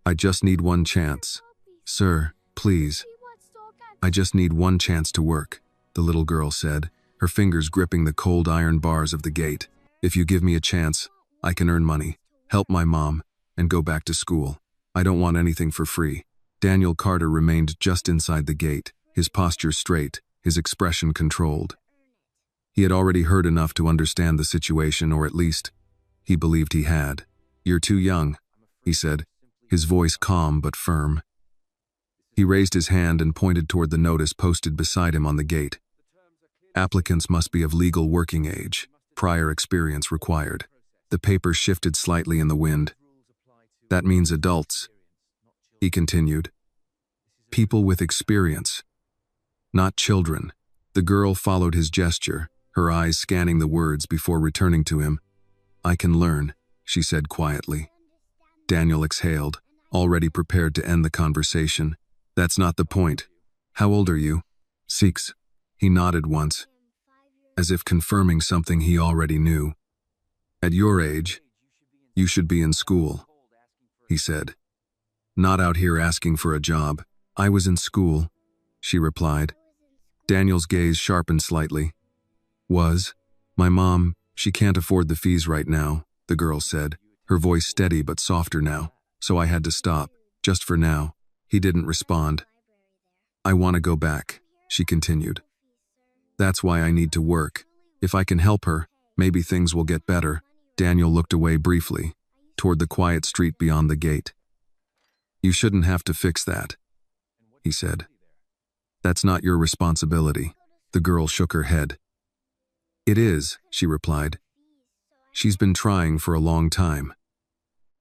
I just need one chance. Sir, please. I just need one chance to work, the little girl said, her fingers gripping the cold iron bars of the gate. If you give me a chance, I can earn money, help my mom, and go back to school. I don't want anything for free. Daniel Carter remained just inside the gate, his posture straight, his expression controlled. He had already heard enough to understand the situation, or at least, he believed he had. You're too young, he said, his voice calm but firm. He raised his hand and pointed toward the notice posted beside him on the gate. Applicants must be of legal working age, prior experience required. The paper shifted slightly in the wind. That means adults, he continued. People with experience, not children. The girl followed his gesture, her eyes scanning the words before returning to him. I can learn, she said quietly. Daniel exhaled, already prepared to end the conversation. That's not the point. How old are you? 6. He nodded once, as if confirming something he already knew. At your age, you should be in school, he said. Not out here asking for a job. I was in school, she replied. Daniel's gaze sharpened slightly. My mom, she can't afford the fees right now, the girl said, her voice steady but softer now, so I had to stop, just for now. He didn't respond. I want to go back, she continued. That's why I need to work. If I can help her, maybe things will get better. Daniel looked away briefly, toward the quiet street beyond the gate. You shouldn't have to fix that, he said. That's not your responsibility. The girl shook her head. It is, she replied. She's been trying for a long time.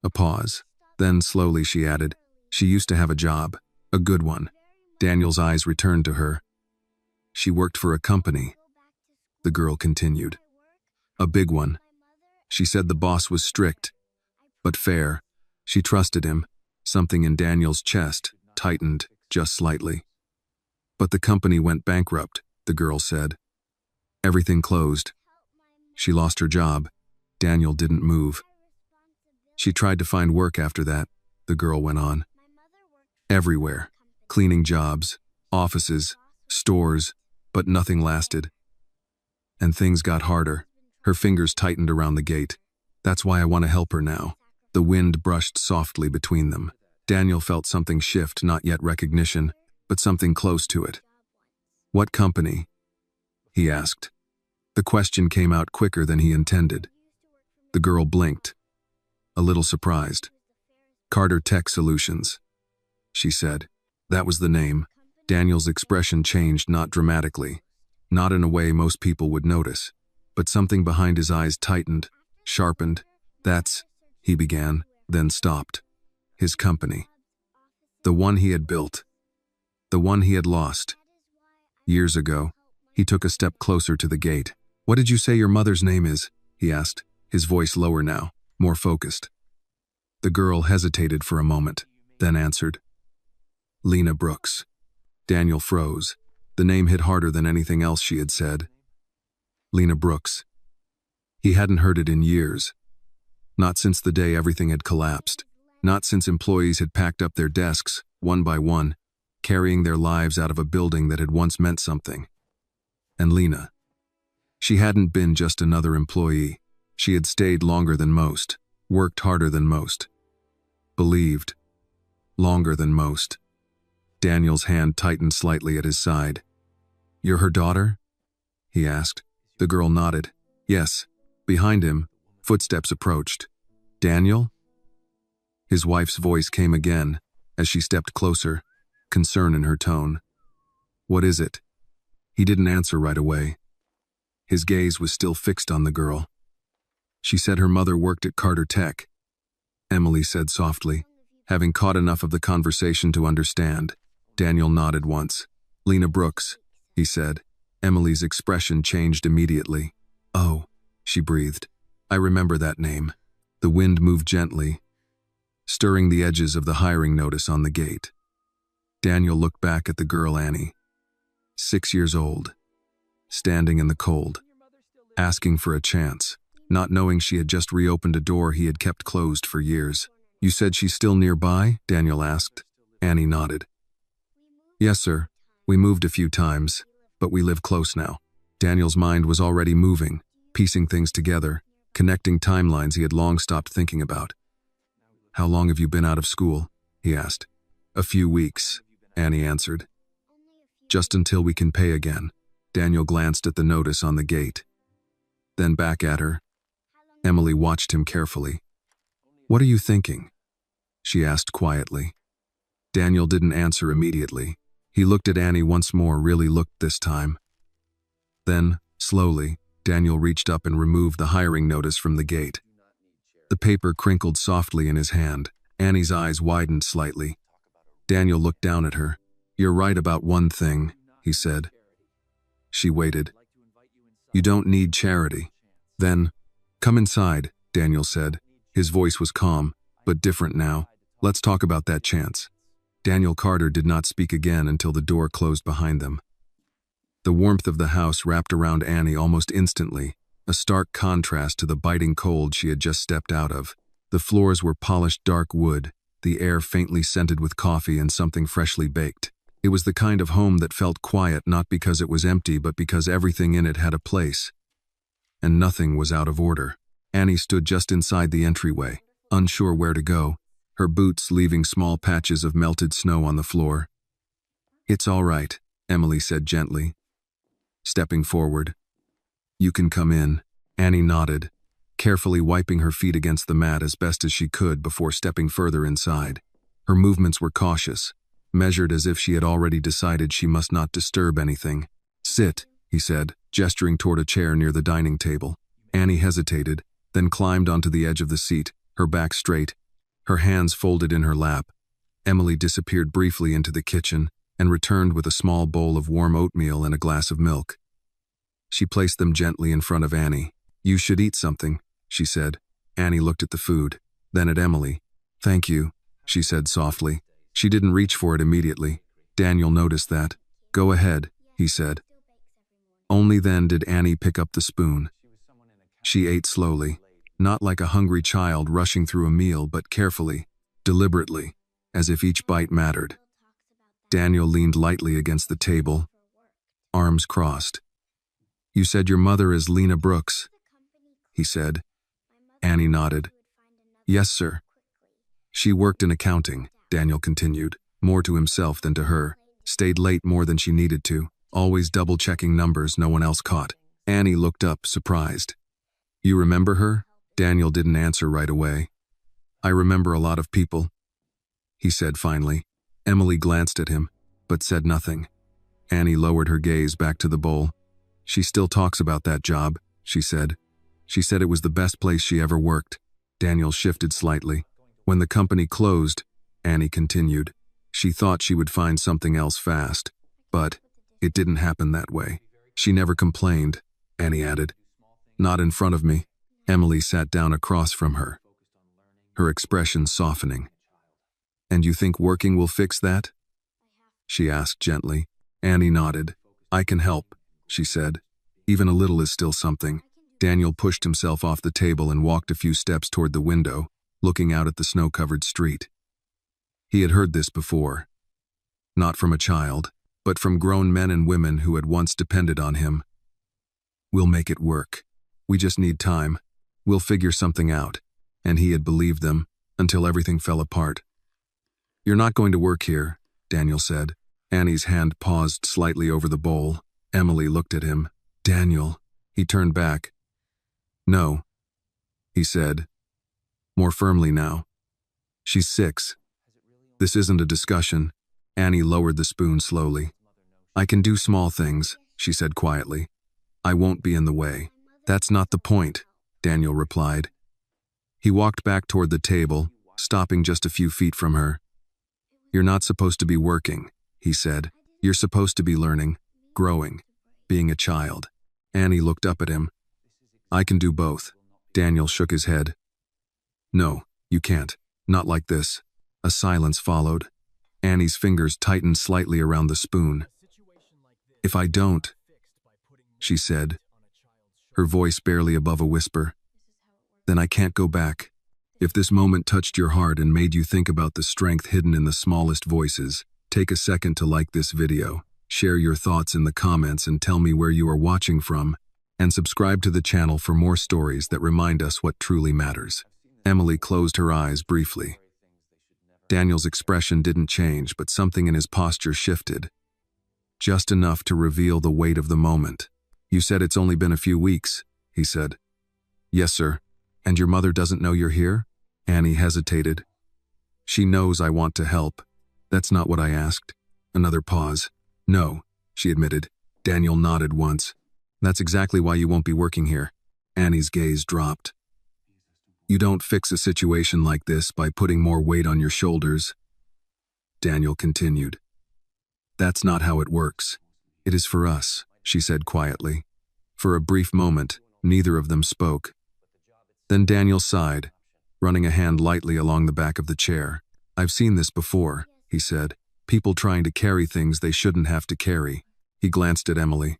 A pause. Then slowly she added, she used to have a job, a good one. Daniel's eyes returned to her. She worked for a company, the girl continued. A big one. She said the boss was strict, but fair. She trusted him. Something in Daniel's chest tightened just slightly. But the company went bankrupt, the girl said. Everything closed. She lost her job. Daniel didn't move. She tried to find work after that, the girl went on. Everywhere. Cleaning jobs, offices, stores, but nothing lasted. And things got harder. Her fingers tightened around the gate. That's why I want to help her now. The wind brushed softly between them. Daniel felt something shift, not yet recognition, but something close to it. What company? He asked. The question came out quicker than he intended. The girl blinked, a little surprised. Carter Tech Solutions, she said. That was the name. Daniel's expression changed, not dramatically, not in a way most people would notice, but something behind his eyes tightened, sharpened. That's, he began, then stopped. His company. The one he had built. The one he had lost. Years ago, he took a step closer to the gate. What did you say your mother's name is? He asked, his voice lower now, more focused. The girl hesitated for a moment, then answered. Lena Brooks. Daniel froze. The name hit harder than anything else she had said. Lena Brooks. He hadn't heard it in years. Not since the day everything had collapsed. Not since employees had packed up their desks, one by one, carrying their lives out of a building that had once meant something. And Lena. She hadn't been just another employee. She had stayed longer than most, worked harder than most, believed longer than most. Daniel's hand tightened slightly at his side. You're her daughter? He asked. The girl nodded. Yes. Behind him, footsteps approached. Daniel? His wife's voice came again, as she stepped closer, concern in her tone. What is it? He didn't answer right away. His gaze was still fixed on the girl. She said her mother worked at Carter Tech, Emily said softly, having caught enough of the conversation to understand. Daniel nodded once. Lena Brooks, he said. Emily's expression changed immediately. Oh, she breathed. I remember that name. The wind moved gently, stirring the edges of the hiring notice on the gate. Daniel looked back at the girl Annie, 6 years old, standing in the cold, asking for a chance, not knowing she had just reopened a door he had kept closed for years. You said she's still nearby? Daniel asked. Annie nodded. Yes, sir. We moved a few times, but we live close now. Daniel's mind was already moving, piecing things together, connecting timelines he had long stopped thinking about. How long have you been out of school? He asked. A few weeks, Annie answered. Just until we can pay again. Daniel glanced at the notice on the gate. Then back at her. Emily watched him carefully. What are you thinking? She asked quietly. Daniel didn't answer immediately. He looked at Annie once more, really looked this time. Then, slowly, Daniel reached up and removed the hiring notice from the gate. The paper crinkled softly in his hand. Annie's eyes widened slightly. Daniel looked down at her. You're right about one thing, he said. She waited. You don't need charity. Then, come inside, Daniel said. His voice was calm, but different now. Let's talk about that chance. Daniel Carter did not speak again until the door closed behind them. The warmth of the house wrapped around Annie almost instantly, a stark contrast to the biting cold she had just stepped out of. The floors were polished dark wood, the air faintly scented with coffee and something freshly baked. It was the kind of home that felt quiet not because it was empty but because everything in it had a place. And nothing was out of order. Annie stood just inside the entryway, unsure where to go, her boots leaving small patches of melted snow on the floor. It's all right, Emily said gently, stepping forward. You can come in. Annie nodded, carefully wiping her feet against the mat as best as she could before stepping further inside. Her movements were cautious, measured as if she had already decided she must not disturb anything. Sit, he said, gesturing toward a chair near the dining table. Annie hesitated, then climbed onto the edge of the seat, her back straight, her hands folded in her lap. Emily disappeared briefly into the kitchen and returned with a small bowl of warm oatmeal and a glass of milk. She placed them gently in front of Annie. You should eat something, she said. Annie looked at the food, then at Emily. Thank you, she said softly. She didn't reach for it immediately. Daniel noticed that. Go ahead, he said. Only then did Annie pick up the spoon. She ate slowly, not like a hungry child rushing through a meal, but carefully, deliberately, as if each bite mattered. Daniel leaned lightly against the table, arms crossed. You said your mother is Lena Brooks, he said. Annie nodded. Yes, sir. She worked in accounting, Daniel continued, more to himself than to her, stayed late more than she needed to, always double-checking numbers no one else caught. Annie looked up, surprised. You remember her? Daniel didn't answer right away. I remember a lot of people, he said finally. Emily glanced at him, but said nothing. Annie lowered her gaze back to the bowl. She still talks about that job, she said. She said it was the best place she ever worked. Daniel shifted slightly. When the company closed, Annie continued, she thought she would find something else fast, but it didn't happen that way. She never complained, Annie added. Not in front of me. Emily sat down across from her, her expression softening. And you think working will fix that? She asked gently. Annie nodded. I can help, she said. Even a little is still something. Daniel pushed himself off the table and walked a few steps toward the window, looking out at the snow-covered street. He had heard this before. Not from a child, but from grown men and women who had once depended on him. We'll make it work. We just need time. We'll figure something out. And he had believed them, until everything fell apart. You're not going to work here, Daniel said. Annie's hand paused slightly over the bowl. Emily looked at him. Daniel. He turned back. No, he said, more firmly now. She's 6. This isn't a discussion. Annie lowered the spoon slowly. I can do small things, she said quietly. I won't be in the way. That's not the point, Daniel replied. He walked back toward the table, stopping just a few feet from her. You're not supposed to be working, he said. You're supposed to be learning, growing, being a child. Annie looked up at him. I can do both. Daniel shook his head. No, you can't. Not like this. A silence followed. Annie's fingers tightened slightly around the spoon. If I don't, she said, her voice barely above a whisper, then I can't go back. If this moment touched your heart and made you think about the strength hidden in the smallest voices, take a second to like this video, share your thoughts in the comments and tell me where you are watching from, and subscribe to the channel for more stories that remind us what truly matters. Emily closed her eyes briefly. Daniel's expression didn't change, but something in his posture shifted, just enough to reveal the weight of the moment. "You said it's only been a few weeks," he said. "Yes, sir. And your mother doesn't know you're here?" Annie hesitated. "She knows I want to help. That's not what I asked." Another pause. "No," she admitted. Daniel nodded once. "That's exactly why you won't be working here." Annie's gaze dropped. "You don't fix a situation like this by putting more weight on your shoulders," Daniel continued. "That's not how it works. It is for us," she said quietly. For a brief moment, neither of them spoke. Then Daniel sighed, running a hand lightly along the back of the chair. "I've seen this before," he said. "People trying to carry things they shouldn't have to carry." He glanced at Emily.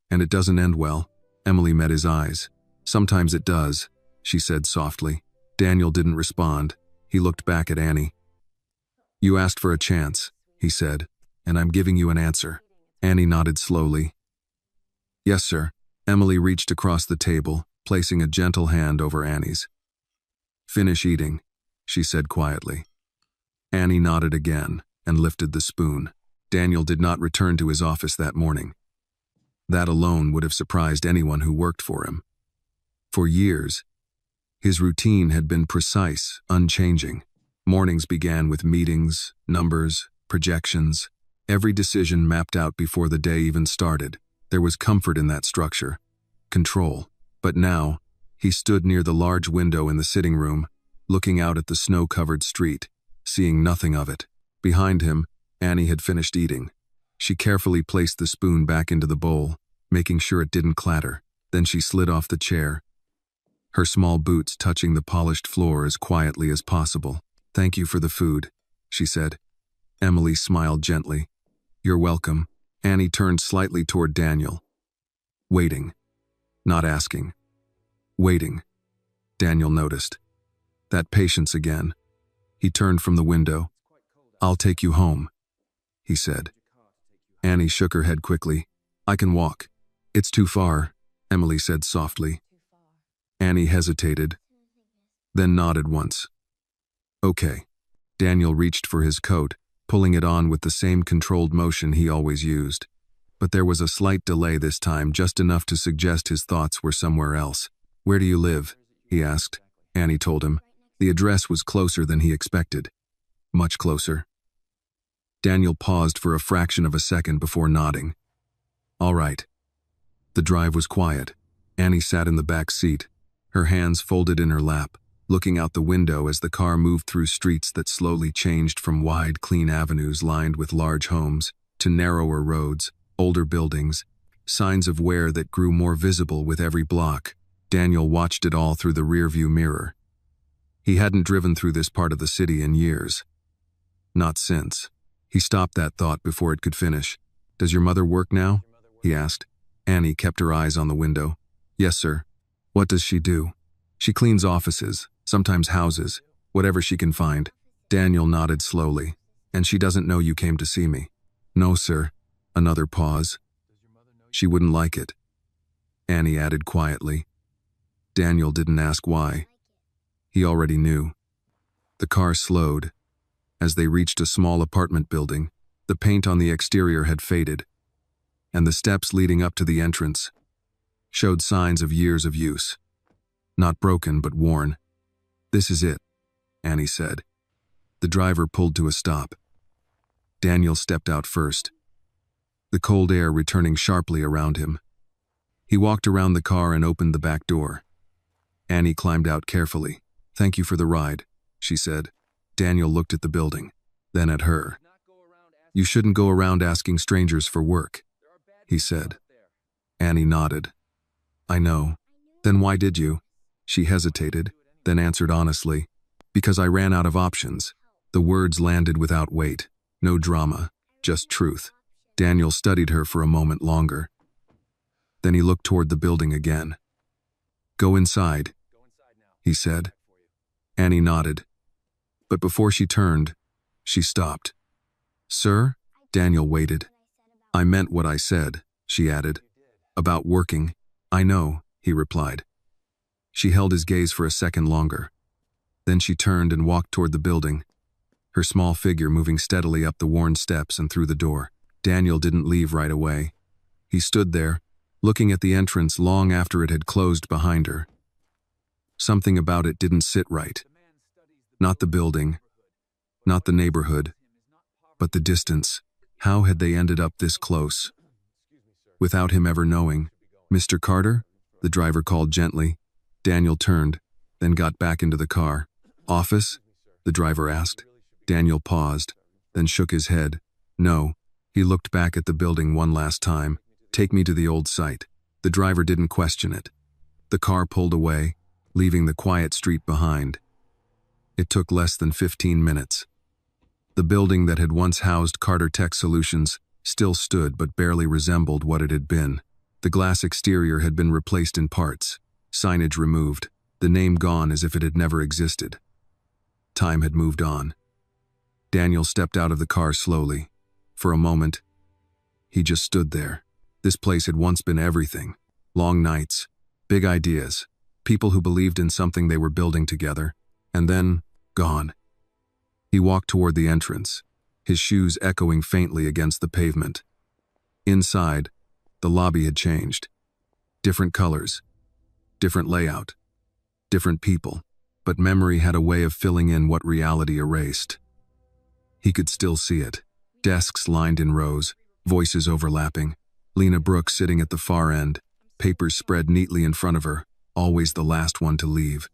"And it doesn't end well." Emily met his eyes. "Sometimes it does," she said softly. Daniel didn't respond. He looked back at Annie. "You asked for a chance," he said, "and I'm giving you an answer." Annie nodded slowly. "Yes, sir." Emily reached across the table, placing a gentle hand over Annie's. "Finish eating," she said quietly. Annie nodded again and lifted the spoon. Daniel did not return to his office that morning. That alone would have surprised anyone who worked for him. For years, his routine had been precise, unchanging. Mornings began with meetings, numbers, projections, every decision mapped out before the day even started. There was comfort in that structure, control. But now, he stood near the large window in the sitting room, looking out at the snow-covered street, seeing nothing of it. Behind him, Annie had finished eating. She carefully placed the spoon back into the bowl, making sure it didn't clatter. Then she slid off the chair, her small boots touching the polished floor as quietly as possible. "Thank you for the food," she said. Emily smiled gently. "You're welcome." Annie turned slightly toward Daniel. Waiting. Not asking. Waiting. Daniel noticed. That patience again. He turned from the window. "I'll take you home," he said. Annie shook her head quickly. "I can walk." "It's too far," Emily said softly. Annie hesitated, then nodded once. "Okay." Daniel reached for his coat, pulling it on with the same controlled motion he always used. But there was a slight delay this time, just enough to suggest his thoughts were somewhere else. "Where do you live?" he asked. Annie told him. The address was closer than he expected. Much closer. Daniel paused for a fraction of a second before nodding. "All right." The drive was quiet. Annie sat in the back seat, her hands folded in her lap, looking out the window as the car moved through streets that slowly changed from wide, clean avenues lined with large homes to narrower roads, older buildings, signs of wear that grew more visible with every block. Daniel watched it all through the rearview mirror. He hadn't driven through this part of the city in years. Not since. He stopped that thought before it could finish. "Does your mother work now?" he asked. Annie kept her eyes on the window. "Yes, sir." "What does she do?" "She cleans offices, sometimes houses, whatever she can find." Daniel nodded slowly. "And she doesn't know you came to see me?" "No, sir." Another pause. "She wouldn't like it," Annie added quietly. Daniel didn't ask why. He already knew. The car slowed. As they reached a small apartment building, the paint on the exterior had faded, and the steps leading up to the entrance showed signs of years of use. Not broken, but worn. "This is it," Annie said. The driver pulled to a stop. Daniel stepped out first, the cold air returning sharply around him. He walked around the car and opened the back door. Annie climbed out carefully. "Thank you for the ride," she said. Daniel looked at the building, then at her. "You shouldn't go around asking strangers for work," he said. Annie nodded. "I know." "Then why did you?" She hesitated, then answered honestly. "Because I ran out of options." The words landed without weight. No drama, just truth. Daniel studied her for a moment longer. Then he looked toward the building again. "Go inside," he said. Annie nodded. But before she turned, she stopped. Sir? Daniel waited. I meant what I said, she added. About working. I know, he replied. She held his gaze for a second longer. Then she turned and walked toward the building, her small figure moving steadily up the worn steps and through the door. Daniel didn't leave right away. He stood there, looking at the entrance long after it had closed behind her. Something about it didn't sit right. Not the building, not the neighborhood, but the distance. How had they ended up this close? Without him ever knowing. Mr. Carter? The driver called gently. Daniel turned, then got back into the car. Office? The driver asked. Daniel paused, then shook his head. No. He looked back at the building one last time. Take me to the old site. The driver didn't question it. The car pulled away, leaving the quiet street behind. It took less than 15 minutes. The building that had once housed Carter Tech Solutions still stood but barely resembled what it had been. The glass exterior had been replaced in parts, signage removed, the name gone as if it had never existed. Time had moved on. Daniel stepped out of the car slowly. For a moment, he just stood there. This place had once been everything. Long nights, big ideas, people who believed in something they were building together, and then, gone. He walked toward the entrance, his shoes echoing faintly against the pavement. Inside, the lobby had changed. Different colors, different layout, different people, but memory had a way of filling in what reality erased. He could still see it. Desks lined in rows, voices overlapping. Lena Brooks sitting at the far end, papers spread neatly in front of her, always the last one to leave.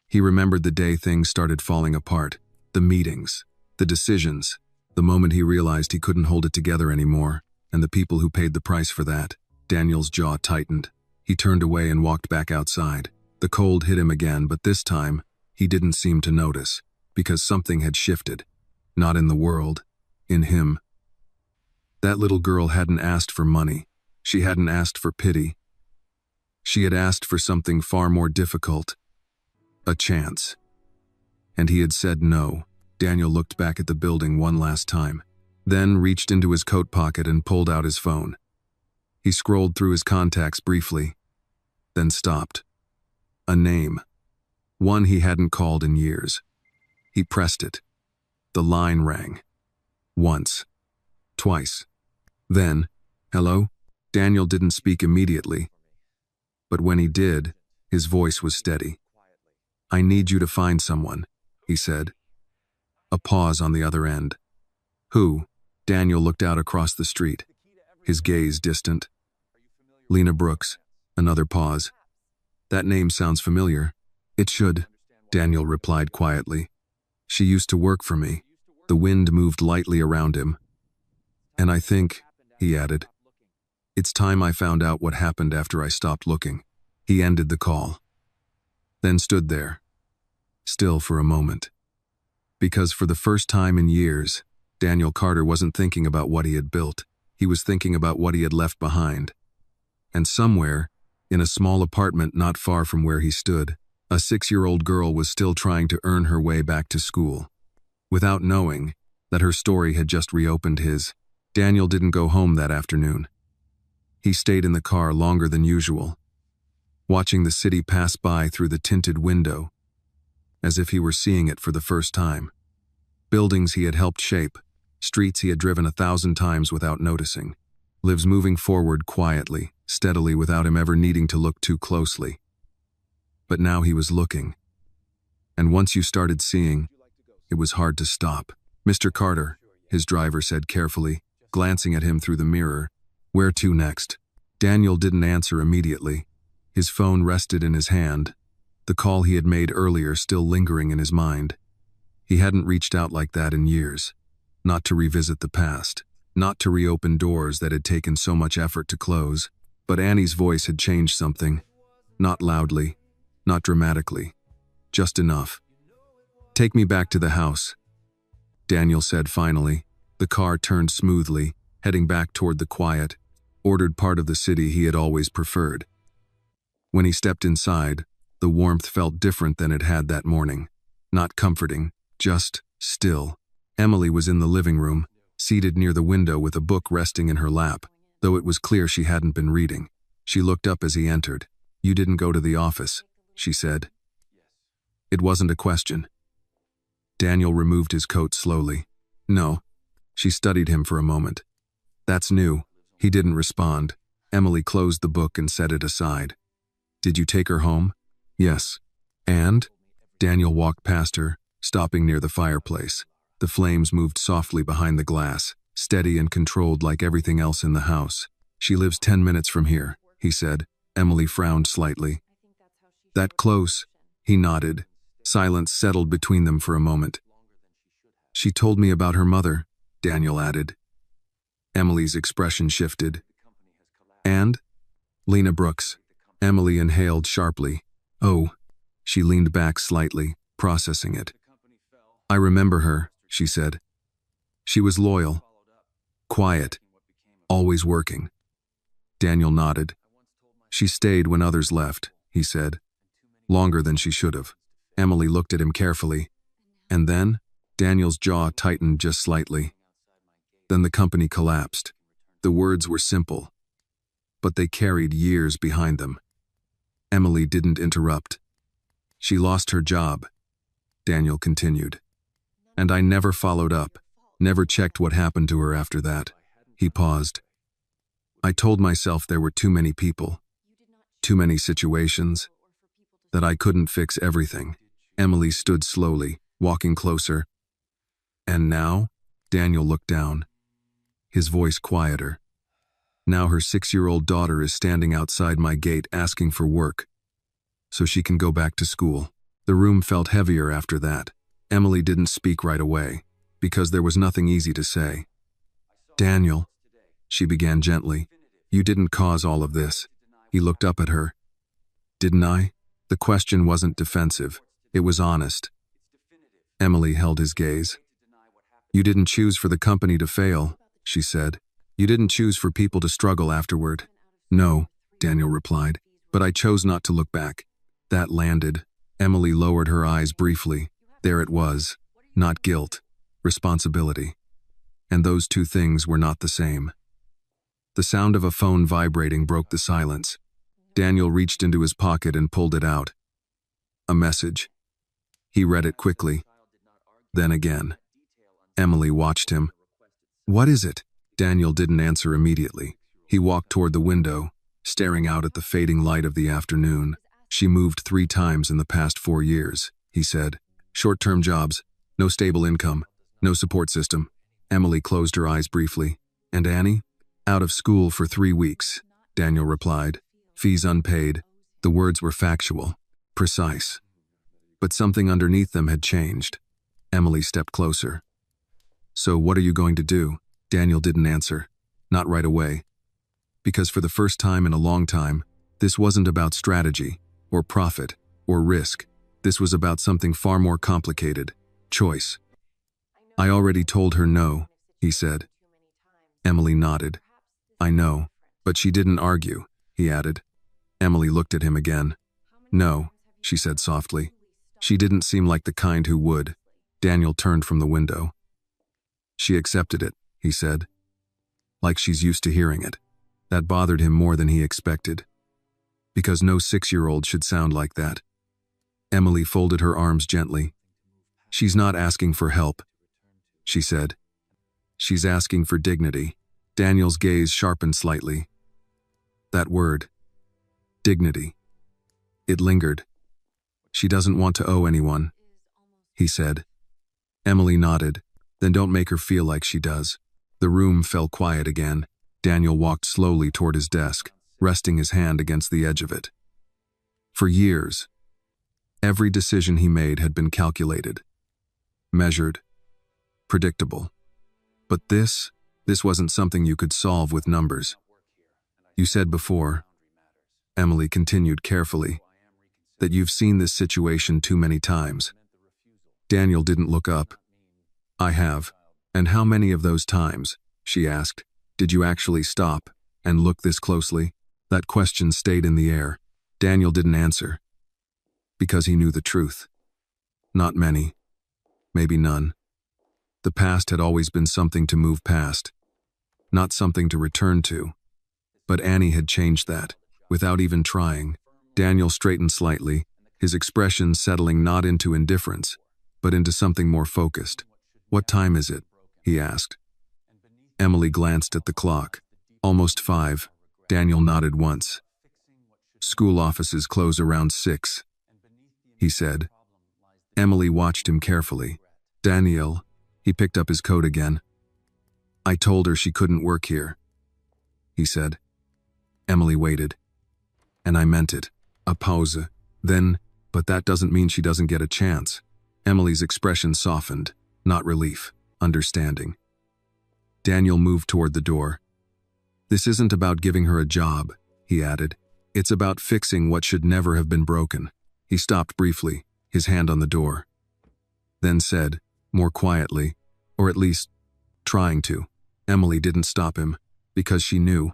He remembered the day things started falling apart, the meetings, the decisions, the moment he realized he couldn't hold it together anymore, and the people who paid the price for that. Daniel's jaw tightened. He turned away and walked back outside. The cold hit him again, but this time, he didn't seem to notice, because something had shifted. Not in the world, in him. That little girl hadn't asked for money. She hadn't asked for pity. She had asked for something far more difficult. A chance. And he had said no. Daniel looked back at the building one last time, then reached into his coat pocket and pulled out his phone. He scrolled through his contacts briefly, then stopped. A name. One he hadn't called in years. He pressed it. The line rang. Once. Twice. Then, hello? Daniel didn't speak immediately. But when he did, his voice was steady. I need you to find someone, he said. A pause on the other end. Who? Daniel looked out across the street, his gaze distant. Lena Brooks. Another pause. That name sounds familiar. It should, Daniel replied quietly. She used to work for me. The wind moved lightly around him. And I think, he added, it's time I found out what happened after I stopped looking. He ended the call. Then stood there, still for a moment. Because for the first time in years, Daniel Carter wasn't thinking about what he had built. He was thinking about what he had left behind. And somewhere, in a small apartment not far from where he stood, a 6-year-old girl was still trying to earn her way back to school. Without knowing that her story had just reopened his, Daniel didn't go home that afternoon. He stayed in the car longer than usual, watching the city pass by through the tinted window, as if he were seeing it for the first time. Buildings he had helped shape, streets he had driven 1,000 times without noticing, lives moving forward quietly, steadily without him ever needing to look too closely. But now he was looking. And once you started seeing, it was hard to stop. Mr. Carter, his driver said carefully, glancing at him through the mirror. Where to next? Daniel didn't answer immediately. His phone rested in his hand, the call he had made earlier still lingering in his mind. He hadn't reached out like that in years. Not to revisit the past, not to reopen doors that had taken so much effort to close. But Annie's voice had changed something. Not loudly, not dramatically, just enough. Take me back to the house, Daniel said finally. The car turned smoothly, heading back toward the quiet, ordered part of the city he had always preferred. When he stepped inside, the warmth felt different than it had that morning. Not comforting, just still. Emily was in the living room, seated near the window with a book resting in her lap, though it was clear she hadn't been reading. She looked up as he entered. "You didn't go to the office," she said. It wasn't a question. Daniel removed his coat slowly. "No." She studied him for a moment. "That's new." He didn't respond. Emily closed the book and set it aside. "Did you take her home?" "Yes." "And?" Daniel walked past her, stopping near the fireplace. The flames moved softly behind the glass, steady and controlled like everything else in the house. "She lives 10 minutes from here," he said. Emily frowned slightly. "That close?" He nodded. Silence settled between them for a moment. "She told me about her mother," Daniel added. Emily's expression shifted. "And?" "Lena Brooks." Emily inhaled sharply. "Oh." She leaned back slightly, processing it. "I remember her," she said. "She was loyal, quiet, always working." Daniel nodded. "She stayed when others left," he said. "Longer than she should have." Emily looked at him carefully. "And then?" Daniel's jaw tightened just slightly. "Then the company collapsed." The words were simple, but they carried years behind them. Emily didn't interrupt. "She lost her job," Daniel continued. "And I never followed up, never checked what happened to her after that." He paused. "I told myself there were too many people, too many situations, that I couldn't fix everything." Emily stood slowly, walking closer. "And now?" Daniel looked down, his voice quieter. "Now her 6-year-old daughter is standing outside my gate asking for work, so she can go back to school." The room felt heavier after that. Emily didn't speak right away, because there was nothing easy to say. "Daniel," she began gently, "you didn't cause all of this." He looked up at her. "Didn't I?" The question wasn't defensive, it was honest. Emily held his gaze. "You didn't choose for the company to fail," she said. "You didn't choose for people to struggle afterward." "No," Daniel replied, "but I chose not to look back." That landed. Emily lowered her eyes briefly. There it was. Not guilt, responsibility. And those two things were not the same. The sound of a phone vibrating broke the silence. Daniel reached into his pocket and pulled it out. A message. He read it quickly. Then again. Emily watched him. "What is it?" Daniel didn't answer immediately. He walked toward the window, staring out at the fading light of the afternoon. "She moved 3 times in the past 4 years, he said. "Short-term jobs, no stable income, no support system." Emily closed her eyes briefly. "And Annie?" "Out of school for 3 weeks, Daniel replied. "Fees unpaid." The words were factual, precise. But something underneath them had changed. Emily stepped closer. "So what are you going to do?" Daniel didn't answer. Not right away. Because for the first time in a long time, this wasn't about strategy, or profit, or risk. This was about something far more complicated. Choice. "I already told her no," he said. Emily nodded. "I know." But she didn't argue, he added. Emily looked at him again. "No," she said softly. She didn't seem like the kind who would. Daniel turned from the window. "She accepted it," he said. Like she's used to hearing it. That bothered him more than he expected. Because no 6-year-old should sound like that. Emily folded her arms gently. "She's not asking for help," she said. "She's asking for dignity." Daniel's gaze sharpened slightly. That word. Dignity. It lingered. "She doesn't want to owe anyone," he said. Emily nodded. "Then don't make her feel like she does." The room fell quiet again. Daniel walked slowly toward his desk, resting his hand against the edge of it. For years, every decision he made had been calculated, measured, predictable. But this wasn't something you could solve with numbers. "You said before," Emily continued carefully, "that you've seen this situation too many times." Daniel didn't look up. "I have." "And how many of those times," she asked, "did you actually stop and look this closely?" That question stayed in the air. Daniel didn't answer. Because he knew the truth. Not many. Maybe none. The past had always been something to move past, not something to return to. But Annie had changed that, without even trying. Daniel straightened slightly, his expression settling not into indifference, but into something more focused. "What time is it?" he asked. Emily glanced at the clock. "Almost 5. Daniel nodded once. "School offices close around 6, he said. Emily watched him carefully. "Daniel," he picked up his coat again. "I told her she couldn't work here," he said. Emily waited. "And I meant it." A pause. Then, "But that doesn't mean she doesn't get a chance." Emily's expression softened, not relief, understanding. Daniel moved toward the door. "This isn't about giving her a job," he added. "It's about fixing what should never have been broken." He stopped briefly, his hand on the door. Then said, more quietly, or at least, trying to. Emily didn't stop him, because she knew.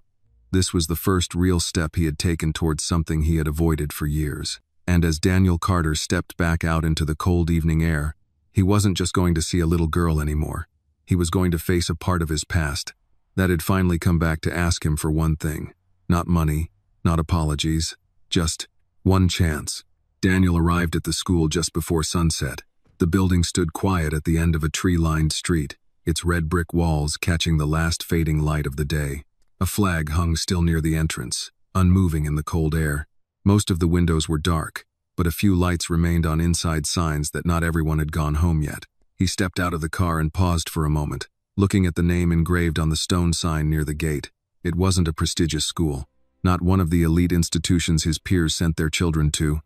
This was the first real step he had taken towards something he had avoided for years. And as Daniel Carter stepped back out into the cold evening air, he wasn't just going to see a little girl anymore. He was going to face a part of his past that had finally come back to ask him for one thing. Not money, not apologies, just one chance. Daniel arrived at the school just before sunset. The building stood quiet at the end of a tree-lined street, its red brick walls catching the last fading light of the day. A flag hung still near the entrance, unmoving in the cold air. Most of the windows were dark, but a few lights remained on inside signs that not everyone had gone home yet. He stepped out of the car and paused for a moment, looking at the name engraved on the stone sign near the gate. It wasn't a prestigious school, not one of the elite institutions his peers sent their children to,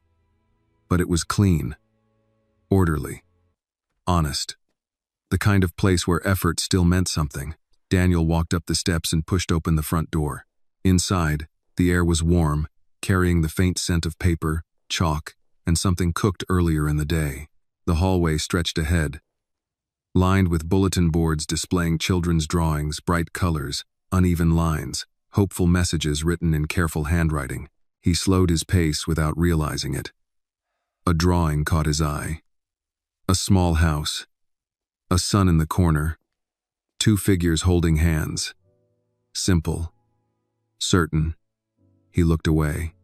but it was clean, orderly, honest. The kind of place where effort still meant something. Daniel walked up the steps and pushed open the front door. Inside, the air was warm, carrying the faint scent of paper, chalk, and something cooked earlier in the day. The hallway stretched ahead, lined with bulletin boards displaying children's drawings, bright colors, uneven lines, hopeful messages written in careful handwriting. He slowed his pace without realizing it. A drawing caught his eye. A small house. A sun in the corner. 2 figures holding hands. Simple. Certain. He looked away.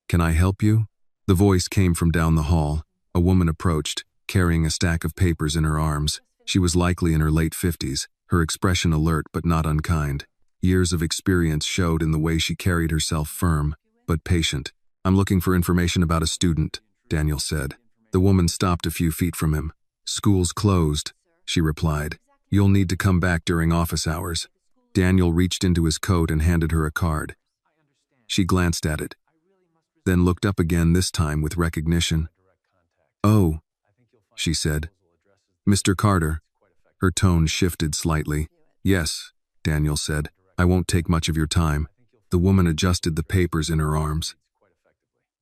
"Can I help you?" The voice came from down the hall. A woman approached, carrying a stack of papers in her arms. She was likely in her late 50s, her expression alert but not unkind. Years of experience showed in the way she carried herself, firm, but patient. "I'm looking for information about a student," Daniel said. The woman stopped a few feet from him. "School's closed," she replied. "You'll need to come back during office hours." Daniel reached into his coat and handed her a card. She glanced at it, then looked up again, this time with recognition. "Oh," she said. "Mr. Carter." Her tone shifted slightly. "Yes," Daniel said. "I won't take much of your time." The woman adjusted the papers in her arms.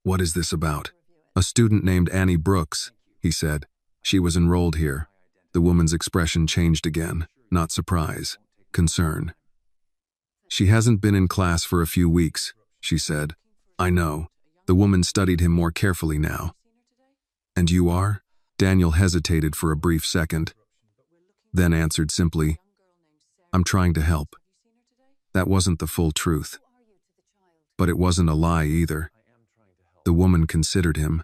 "What is this about?" "A student named Annie Brooks," he said. "She was enrolled here." The woman's expression changed again, not surprise, concern. "She hasn't been in class for a few weeks," she said. "I know." The woman studied him more carefully now. "And you are?" Daniel hesitated for a brief second, then answered simply, "I'm trying to help." That wasn't the full truth. But it wasn't a lie either. The woman considered him,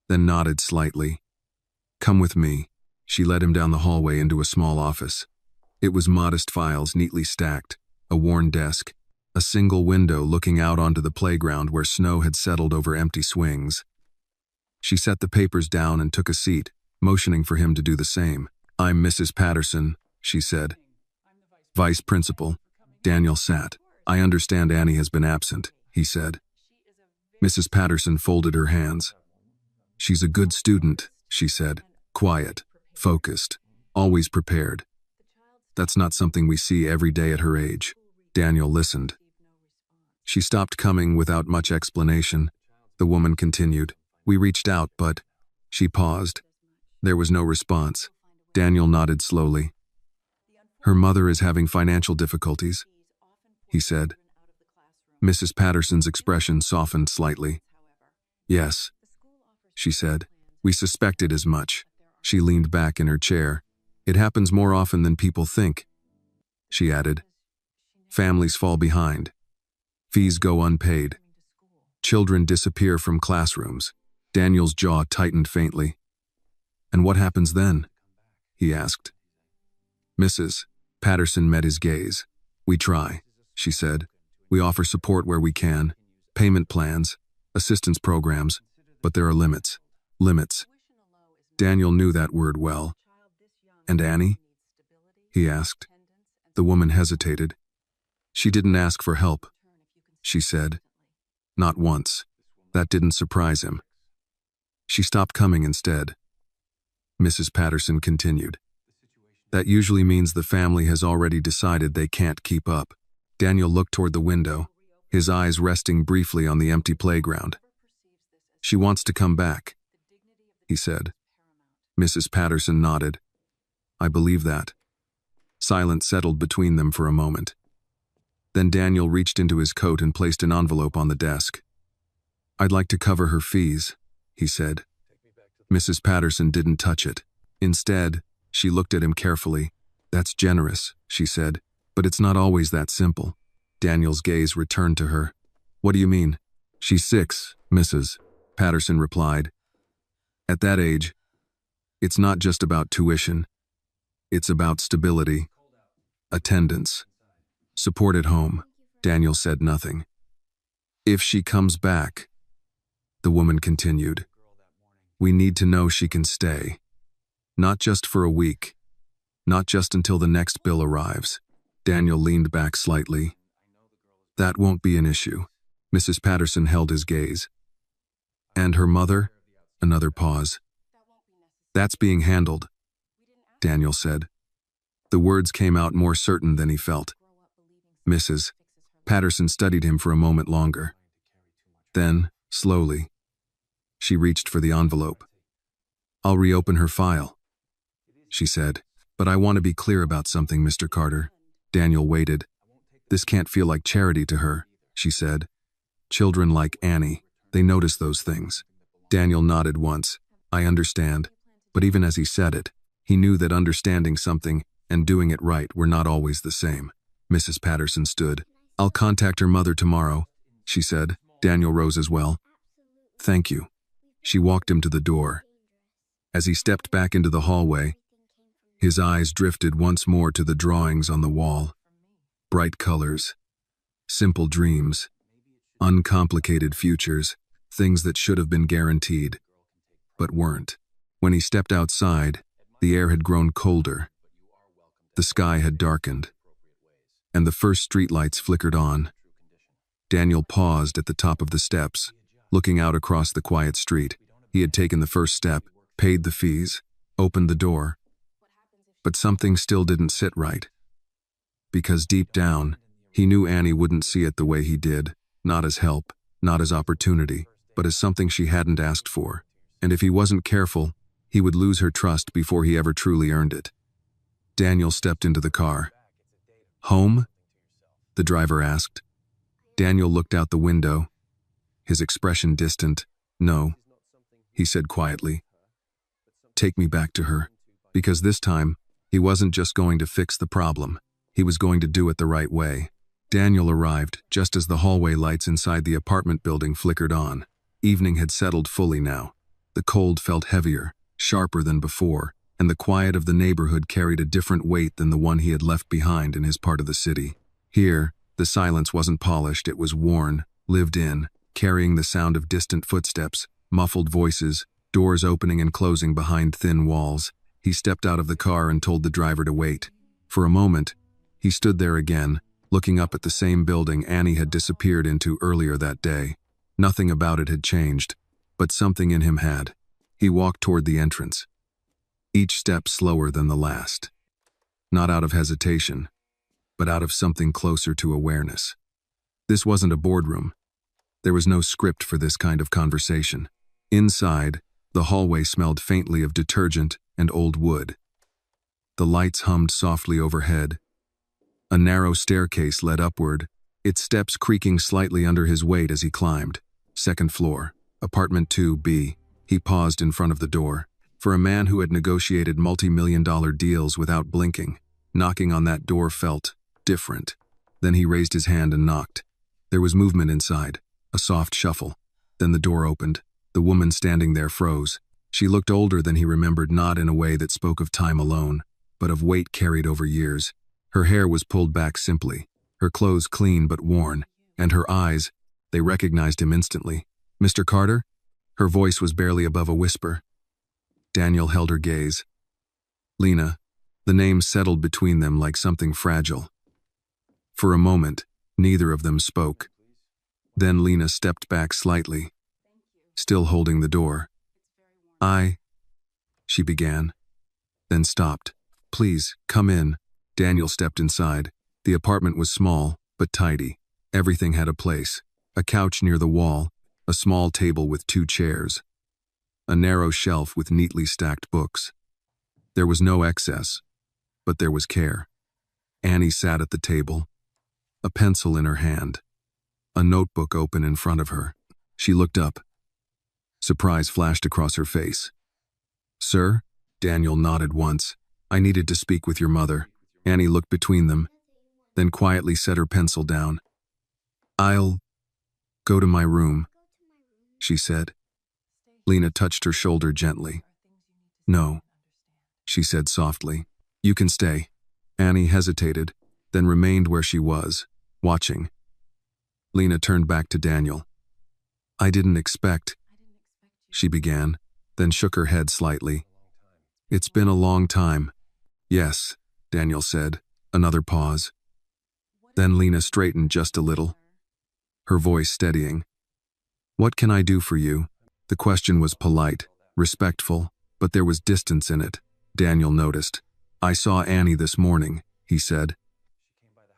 then nodded slightly. "Come with me." She led him down the hallway into a small office. It was modest files neatly stacked, a worn desk, a single window looking out onto the playground where snow had settled over empty swings. She set the papers down and took a seat, motioning for him to do the same. "I'm Mrs. Patterson," she said. "Vice Principal." Daniel sat. "I understand Annie has been absent," he said. Mrs. Patterson folded her hands. "She's a good student," she said. "Quiet, focused, always prepared. That's not something we see every day at her age." Daniel listened. "She stopped coming without much explanation," the woman continued. "We reached out, but..." She paused. There was no response. Daniel nodded slowly. "Her mother is having financial difficulties," he said. Mrs. Patterson's expression softened slightly. "Yes," she said. We suspected as much. She leaned back in her chair. It happens more often than people think, she added. Families fall behind. Fees go unpaid. Children disappear from classrooms. Daniel's jaw tightened faintly. And what happens then? He asked. Mrs. Patterson met his gaze. We try, she said. We offer support where we can, payment plans, assistance programs, but there are limits. Limits. Daniel knew that word well. And Annie? He asked. The woman hesitated. She didn't ask for help, she said. Not once. That didn't surprise him. She stopped coming instead. Mrs. Patterson continued. That usually means the family has already decided they can't keep up. Daniel looked toward the window, his eyes resting briefly on the empty playground. She wants to come back, he said. Mrs. Patterson nodded. I believe that. Silence settled between them for a moment. Then Daniel reached into his coat and placed an envelope on the desk. I'd like to cover her fees, he said. Mrs. Patterson didn't touch it. Instead, she looked at him carefully. That's generous, she said, but it's not always that simple. Daniel's gaze returned to her. What do you mean? She's 6, Mrs. Patterson replied. At that age, it's not just about tuition. It's about stability, attendance, support at home. Daniel said nothing. If she comes back, the woman continued, we need to know she can stay. Not just for a week. Not just until the next bill arrives. Daniel leaned back slightly. That won't be an issue. Mrs. Patterson held his gaze. And her mother? Another pause. That's being handled, Daniel said. The words came out more certain than he felt. Mrs. Patterson studied him for a moment longer. Then, slowly, she reached for the envelope. I'll reopen her file, she said. But I want to be clear about something, Mr. Carter. Daniel waited. This can't feel like charity to her, she said. Children like Annie, they notice those things. Daniel nodded once. I understand. But even as he said it, he knew that understanding something and doing it right were not always the same. Mrs. Patterson stood. I'll contact her mother tomorrow, she said. Daniel rose as well. Thank you. She walked him to the door. As he stepped back into the hallway, his eyes drifted once more to the drawings on the wall. Bright colors, simple dreams, uncomplicated futures, things that should have been guaranteed, but weren't. When he stepped outside, the air had grown colder. The sky had darkened, and the first streetlights flickered on. Daniel paused at the top of the steps, looking out across the quiet street. He had taken the first step, paid the fees, opened the door. But something still didn't sit right. Because deep down, he knew Annie wouldn't see it the way he did, not as help, not as opportunity, but as something she hadn't asked for. And if he wasn't careful, he would lose her trust before he ever truly earned it. Daniel stepped into the car. Home? The driver asked. Daniel looked out the window, his expression distant. No, he said quietly. Take me back to her, because this time, he wasn't just going to fix the problem. He was going to do it the right way. Daniel arrived just as the hallway lights inside the apartment building flickered on. Evening had settled fully now. The cold felt heavier, sharper than before, and the quiet of the neighborhood carried a different weight than the one he had left behind in his part of the city. Here, the silence wasn't polished, it was worn, lived in, carrying the sound of distant footsteps, muffled voices, doors opening and closing behind thin walls. He stepped out of the car and told the driver to wait. For a moment, he stood there again, looking up at the same building Annie had disappeared into earlier that day. Nothing about it had changed, but something in him had. He walked toward the entrance, each step slower than the last. Not out of hesitation, but out of something closer to awareness. This wasn't a boardroom. There was no script for this kind of conversation. Inside, the hallway smelled faintly of detergent and old wood. The lights hummed softly overhead. A narrow staircase led upward, its steps creaking slightly under his weight as he climbed. Second floor, apartment 2B. He paused in front of the door. For a man who had negotiated multi-million-dollar deals without blinking, knocking on that door felt different. Then he raised his hand and knocked. There was movement inside, a soft shuffle. Then the door opened. The woman standing there froze. She looked older than he remembered, not in a way that spoke of time alone, but of weight carried over years. Her hair was pulled back simply, her clothes clean but worn, and her eyes, they recognized him instantly. "Mr. Carter?" Her voice was barely above a whisper. Daniel held her gaze. "Lena." The name settled between them like something fragile. For a moment, neither of them spoke. Then Lena stepped back slightly, still holding the door. She began, then stopped. "Please, come in." Daniel stepped inside. The apartment was small, but tidy. Everything had a place. A couch near the wall, a small table with 2 chairs, a narrow shelf with neatly stacked books. There was no excess, but there was care. Annie sat at the table, a pencil in her hand, a notebook open in front of her. She looked up. Surprise flashed across her face. "Sir?" Daniel nodded once. "I needed to speak with your mother." Annie looked between them, then quietly set her pencil down. "I'll go to my room," she said. Lena touched her shoulder gently. "No," she said softly. "You can stay." Annie hesitated, then remained where she was, watching. Lena turned back to Daniel. "I didn't expect," she began, then shook her head slightly. "It's been a long time." "Yes," Daniel said. Another pause. Then Lena straightened just a little, her voice steadying. "What can I do for you?" The question was polite, respectful, but there was distance in it. Daniel noticed. "I saw Annie this morning," he said.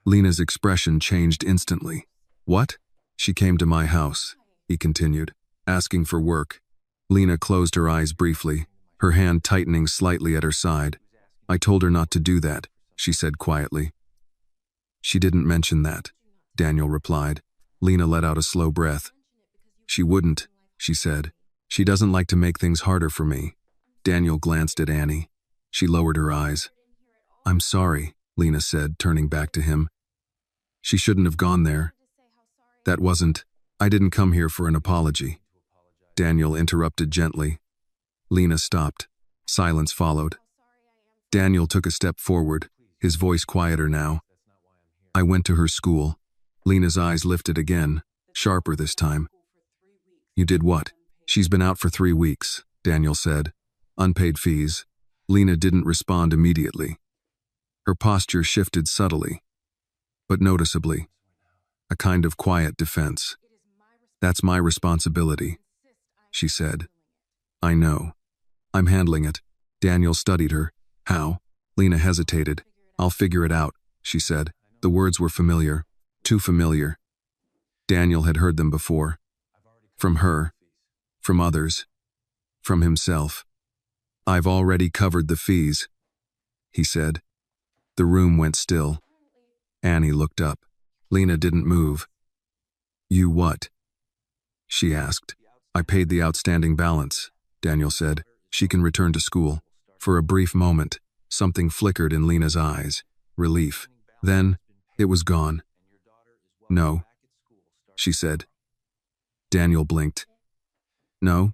Lena's expression changed instantly. "What?" "She came to my house," he continued, "asking for work." Lena closed her eyes briefly, her hand tightening slightly at her side. "I told her not to do that," she said quietly. "She didn't mention that," Daniel replied. Lena let out a slow breath. "She wouldn't," she said. "She doesn't like to make things harder for me." Daniel glanced at Annie. She lowered her eyes. "I'm sorry," Lena said, turning back to him. "She shouldn't have gone there. I didn't come here for an apology." Daniel interrupted gently. Lena stopped. Silence followed. Daniel took a step forward, his voice quieter now. "I went to her school." Lena's eyes lifted again, sharper this time. "You did what?" "She's been out for 3 weeks, Daniel said. "Unpaid fees." Lena didn't respond immediately. Her posture shifted subtly, but noticeably. A kind of quiet defense. "That's my responsibility," she said. "I know. I'm handling it." Daniel studied her. "How?" Lena hesitated. "I'll figure it out," she said. The words were familiar, too familiar. Daniel had heard them before. From her, from others, from himself. "I've already covered the fees," he said. The room went still. Annie looked up. Lena didn't move. "You what?" she asked. "I paid the outstanding balance," Daniel said. "She can return to school." For a brief moment, something flickered in Lena's eyes. Relief. Then, it was gone. "No," she said. Daniel blinked. "No,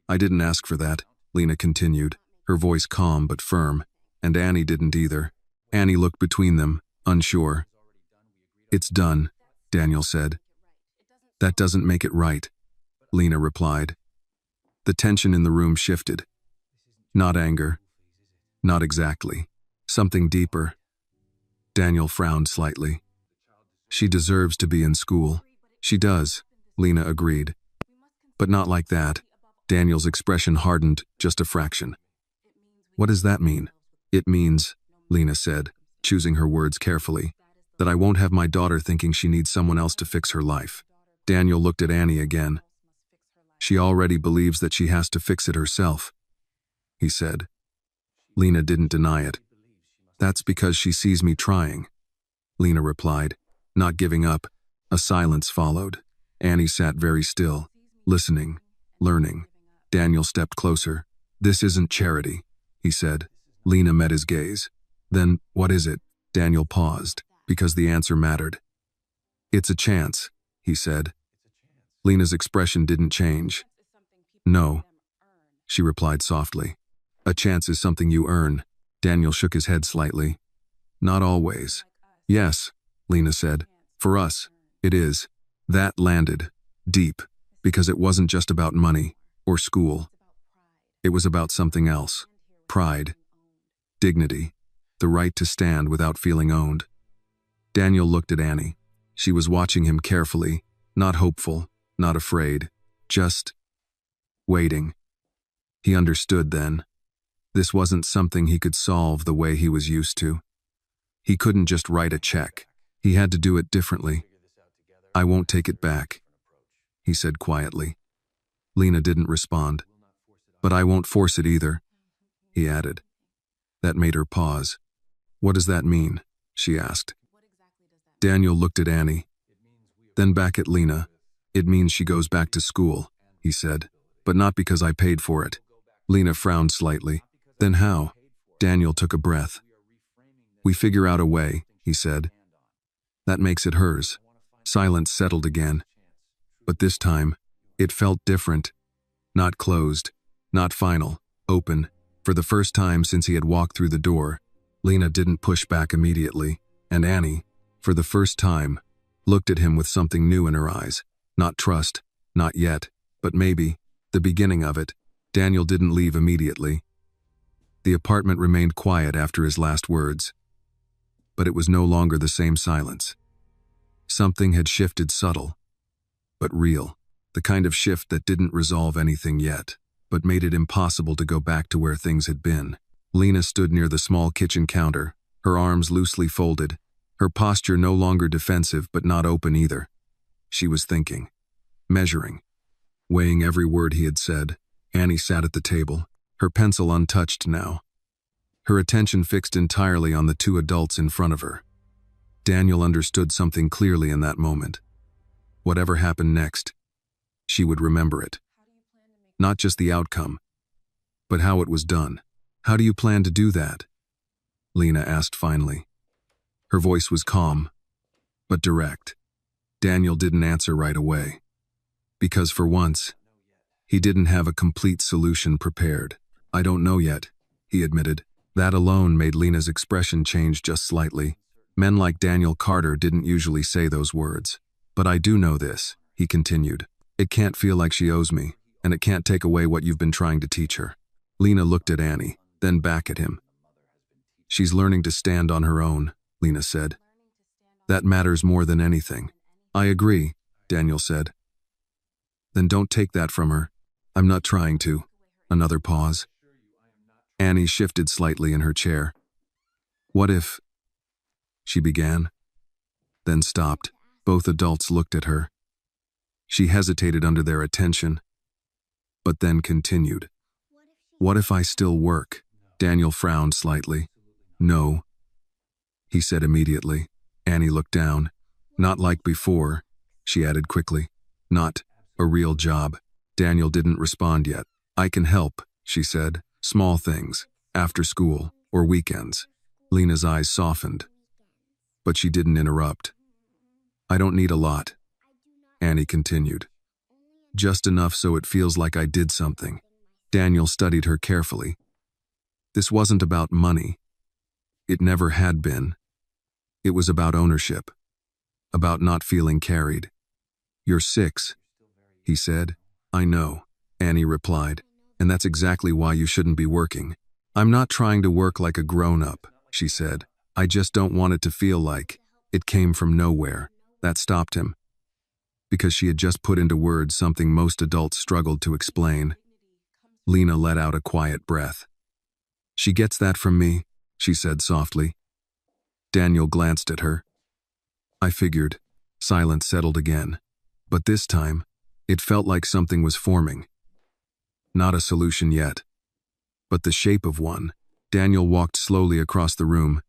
I didn't ask for that," Lena continued, her voice calm but firm, "and Annie didn't either." Annie looked between them, unsure. "It's done," Daniel said. "That doesn't make it right," Lena replied. The tension in the room shifted. Not anger. Not exactly. Something deeper. Daniel frowned slightly. "She deserves to be in school." "She does," Lena agreed. "But not like that." Daniel's expression hardened just a fraction. "What does that mean?" "It means," Lena said, choosing her words carefully, "that I won't have my daughter thinking she needs someone else to fix her life." Daniel looked at Annie again. "She already believes that she has to fix it herself," he said. Lena didn't deny it. "That's because she sees me trying," Lena replied, not giving up. A silence followed. Annie sat very still, listening, learning. Daniel stepped closer. "This isn't charity," he said. Lena met his gaze. "Then, what is it?" Daniel paused, because the answer mattered. "It's a chance," he said. Lena's expression didn't change. "No," she replied softly. "A chance is something you earn." Daniel shook his head slightly. "Not always." "Yes," Lena said. "For us, it is." That landed deep, because it wasn't just about money or school. It was about something else. Pride, dignity, the right to stand without feeling owned. Daniel looked at Annie. She was watching him carefully, not hopeful, not afraid, just waiting. He understood then. This wasn't something he could solve the way he was used to. He couldn't just write a check. He had to do it differently. "I won't take it back," he said quietly. Lena didn't respond. "But I won't force it either," he added. That made her pause. "What does that mean?" she asked. Daniel looked at Annie, then back at Lena. "It means she goes back to school," he said, "but not because I paid for it." Lena frowned slightly. "Then how?" Daniel took a breath. "We figure out a way," he said. "That makes it hers." Silence settled again. But this time, it felt different. Not closed, not final, open. For the first time since he had walked through the door, Lena didn't push back immediately, and Annie, for the first time, looked at him with something new in her eyes. Not trust, not yet, but maybe, the beginning of it. Daniel didn't leave immediately. The apartment remained quiet after his last words. But it was no longer the same silence. Something had shifted, subtle, but real. The kind of shift that didn't resolve anything yet, but made it impossible to go back to where things had been. Lena stood near the small kitchen counter, her arms loosely folded, her posture no longer defensive but not open either. She was thinking, measuring, weighing every word he had said. Annie sat at the table, her pencil untouched now, her attention fixed entirely on the two adults in front of her. Daniel understood something clearly in that moment. Whatever happened next, she would remember it. Not just the outcome, but how it was done. "How do you plan to do that?" Lena asked finally. Her voice was calm, but direct. Daniel didn't answer right away. Because for once, he didn't have a complete solution prepared. "I don't know yet," he admitted. That alone made Lena's expression change just slightly. Men like Daniel Carter didn't usually say those words. "But I do know this," he continued. "It can't feel like she owes me, and it can't take away what you've been trying to teach her." Lena looked at Annie, then back at him. "She's learning to stand on her own," Lena said. "That matters more than anything." "I agree," Daniel said. "Then don't take that from her." "I'm not trying to." Another pause. Annie shifted slightly in her chair. "What if—" she began, then stopped. Both adults looked at her. She hesitated under their attention, but then continued. "What if I still work?" Daniel frowned slightly. "No," he said immediately. Annie looked down. "Not like before," she added quickly. "Not a real job." Daniel didn't respond yet. "I can help," she said. "Small things, after school, or weekends." Lena's eyes softened, but she didn't interrupt. "I don't need a lot," Annie continued. "Just enough so it feels like I did something." Daniel studied her carefully. This wasn't about money. It never had been. It was about ownership, about not feeling carried. "You're 6, he said. "I know," Annie replied, "and that's exactly why you shouldn't be working." "I'm not trying to work like a grown-up," she said. "I just don't want it to feel like it came from nowhere." That stopped him, because she had just put into words something most adults struggled to explain. Lena let out a quiet breath. "She gets that from me," she said softly. Daniel glanced at her. "I figured." Silence settled again, but this time, it felt like something was forming. Not a solution yet, but the shape of one. Daniel walked slowly across the room,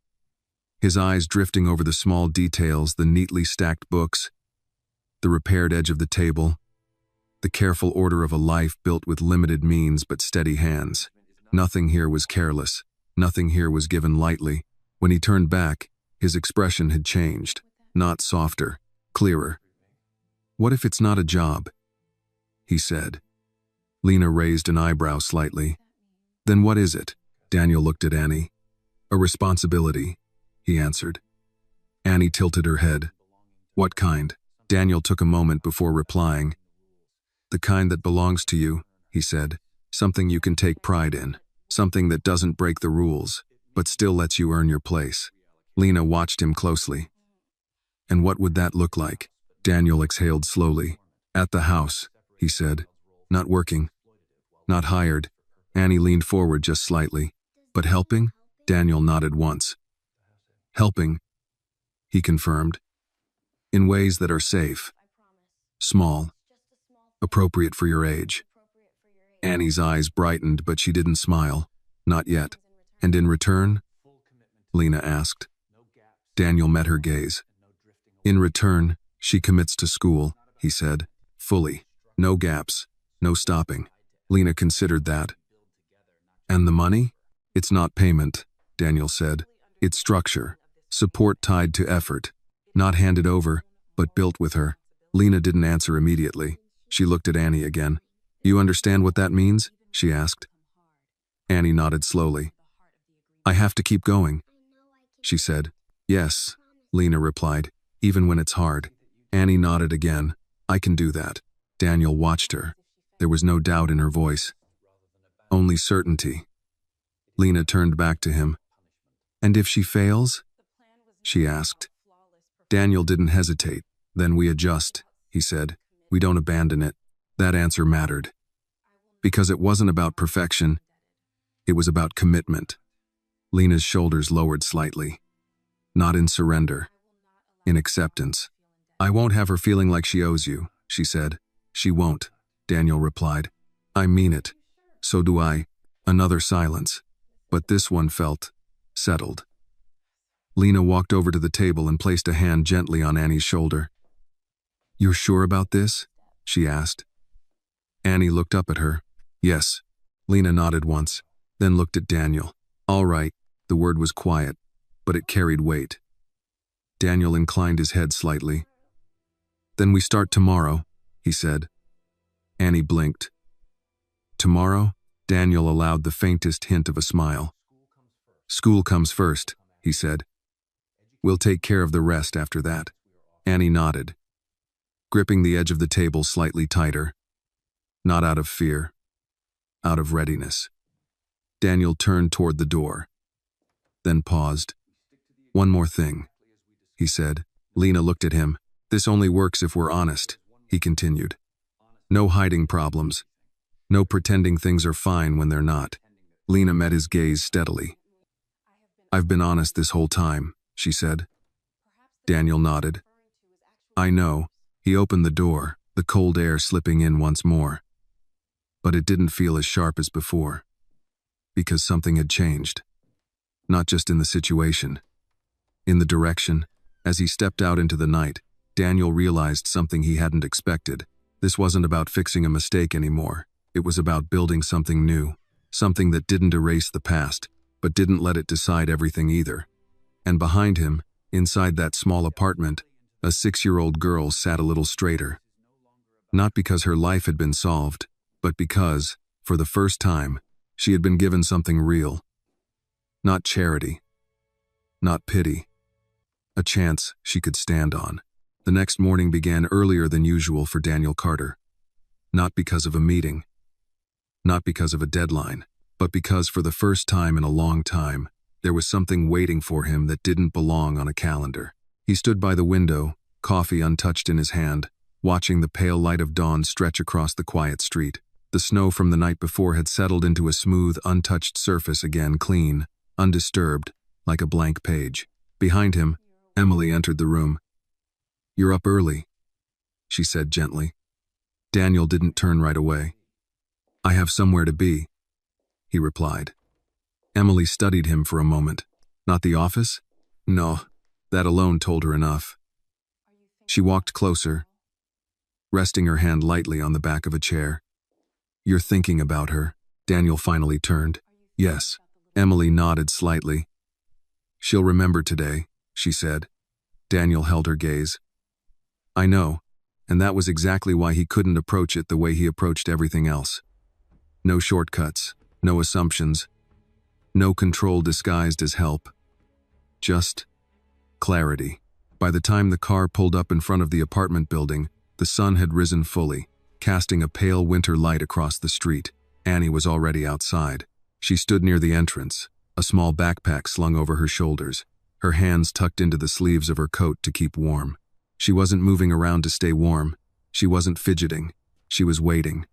his eyes drifting over the small details, the neatly stacked books, the repaired edge of the table, the careful order of a life built with limited means but steady hands. Nothing here was careless. Nothing here was given lightly. When he turned back, his expression had changed. Not softer, clearer. "What if it's not a job?" he said. Lena raised an eyebrow slightly. "Then what is it?" Daniel looked at Annie. "A responsibility," he answered. Annie tilted her head. "What kind?" Daniel took a moment before replying. "The kind that belongs to you," he said. "Something you can take pride in. Something that doesn't break the rules, but still lets you earn your place." Lena watched him closely. "And what would that look like?" Daniel exhaled slowly. "At the house," he said. "Not working. Not hired." Annie leaned forward just slightly. "But helping?" Daniel nodded once. "Helping," he confirmed. "In ways that are safe. Small. Appropriate for your age." Annie's eyes brightened, but she didn't smile. "Not yet." "And in return?" Lena asked. Daniel met her gaze. "In return, she commits to school," he said. "Fully. No gaps. No stopping." Lena considered that. "And the money?" "It's not payment," Daniel said. "It's structure. Support tied to effort. Not handed over, but built with her." Lena didn't answer immediately. She looked at Annie again. "You understand what that means?" she asked. Annie nodded slowly. "I have to keep going," she said. "Yes," Lena replied, "even when it's hard." Annie nodded again. "I can do that." Daniel watched her. There was no doubt in her voice. Only certainty. Lena turned back to him. "And if she fails?" she asked. Daniel didn't hesitate. "Then we adjust," he said. "We don't abandon it." That answer mattered. Because it wasn't about perfection. It was about commitment. Lena's shoulders lowered slightly. Not in surrender. In acceptance. "I won't have her feeling like she owes you," she said. "She won't," Daniel replied. "I mean it." "So do I." Another silence. But this one felt settled. Lena walked over to the table and placed a hand gently on Annie's shoulder. "You're sure about this?" she asked. Annie looked up at her. "Yes." Lena nodded once, then looked at Daniel. "All right." The word was quiet, but it carried weight. Daniel inclined his head slightly. "Then we start tomorrow," he said. Annie blinked. "Tomorrow?" Daniel allowed the faintest hint of a smile. "School comes first," he said. "We'll take care of the rest after that." Annie nodded, gripping the edge of the table slightly tighter. Not out of fear, out of readiness. Daniel turned toward the door, then paused. "One more thing," he said. Lena looked at him. "This only works if we're honest," he continued. "No hiding problems. No pretending things are fine when they're not." Lena met his gaze steadily. "I've been honest this whole time," she said. Daniel nodded. "I know." He opened the door, the cold air slipping in once more. But it didn't feel as sharp as before. Because something had changed. Not just in the situation. In the direction. As he stepped out into the night, Daniel realized something he hadn't expected. This wasn't about fixing a mistake anymore. It was about building something new. Something that didn't erase the past, but didn't let it decide everything either. And behind him, inside that small apartment, a 6-year-old girl sat a little straighter. Not because her life had been solved, but because, for the first time, she had been given something real. Not charity. Not pity. A chance she could stand on. The next morning began earlier than usual for Daniel Carter. Not because of a meeting. Not because of a deadline, but because for the first time in a long time, there was something waiting for him that didn't belong on a calendar. He stood by the window, coffee untouched in his hand, watching the pale light of dawn stretch across the quiet street. The snow from the night before had settled into a smooth, untouched surface again, clean, undisturbed, like a blank page. Behind him, Emily entered the room. "You're up early," she said gently. Daniel didn't turn right away. "I have somewhere to be," he replied. Emily studied him for a moment. "Not the office?" "No." That alone told her enough. She walked closer. resting her hand lightly on the back of a chair. "You're thinking about her?" Daniel finally turned. "Yes." Emily nodded slightly. "She'll remember today," she said. Daniel held her gaze. "I know, and that was exactly why he couldn't approach it the way he approached everything else. No shortcuts, no assumptions, no control disguised as help. Just clarity." By the time the car pulled up in front of the apartment building, the sun had risen fully, casting a pale winter light across the street. Annie was already outside. She stood near the entrance, a small backpack slung over her shoulders, her hands tucked into the sleeves of her coat to keep warm. She wasn't moving around to stay warm. She wasn't fidgeting. She was waiting.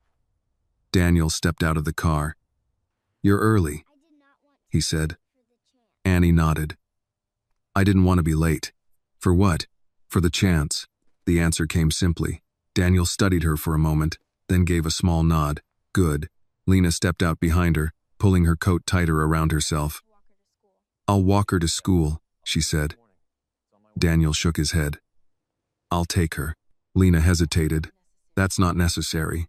Daniel stepped out of the car. "You're early," he said. Annie nodded. "I didn't want to be late." "For what?" "For the chance." The answer came simply. Daniel studied her for a moment, then gave a small nod. "Good." Lena stepped out behind her, pulling her coat tighter around herself. "I'll walk her to school," she said. Daniel shook his head. "I'll take her." Lena hesitated. "That's not necessary."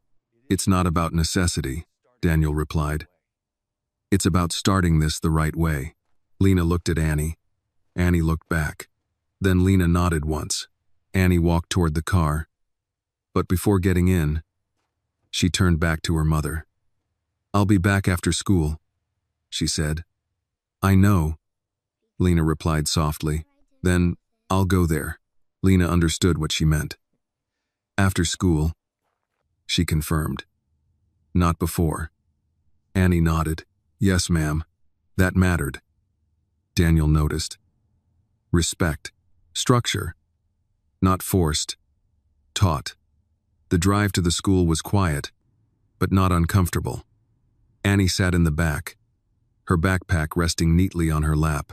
"It's not about necessity," Daniel replied. "It's about starting this the right way." Lena looked at Annie. Annie looked back. Then Lena nodded once. Annie walked toward the car. But before getting in, she turned back to her mother. "I'll be back after school," she said. "I know," Lena replied softly. "Then I'll go there." Lena understood what she meant. "After school," she confirmed. "Not before." Annie nodded. "Yes, ma'am." That mattered. Daniel noticed. Respect. Structure. Not forced. Taught. The drive to the school was quiet, but not uncomfortable. Annie sat in the back, her backpack resting neatly on her lap.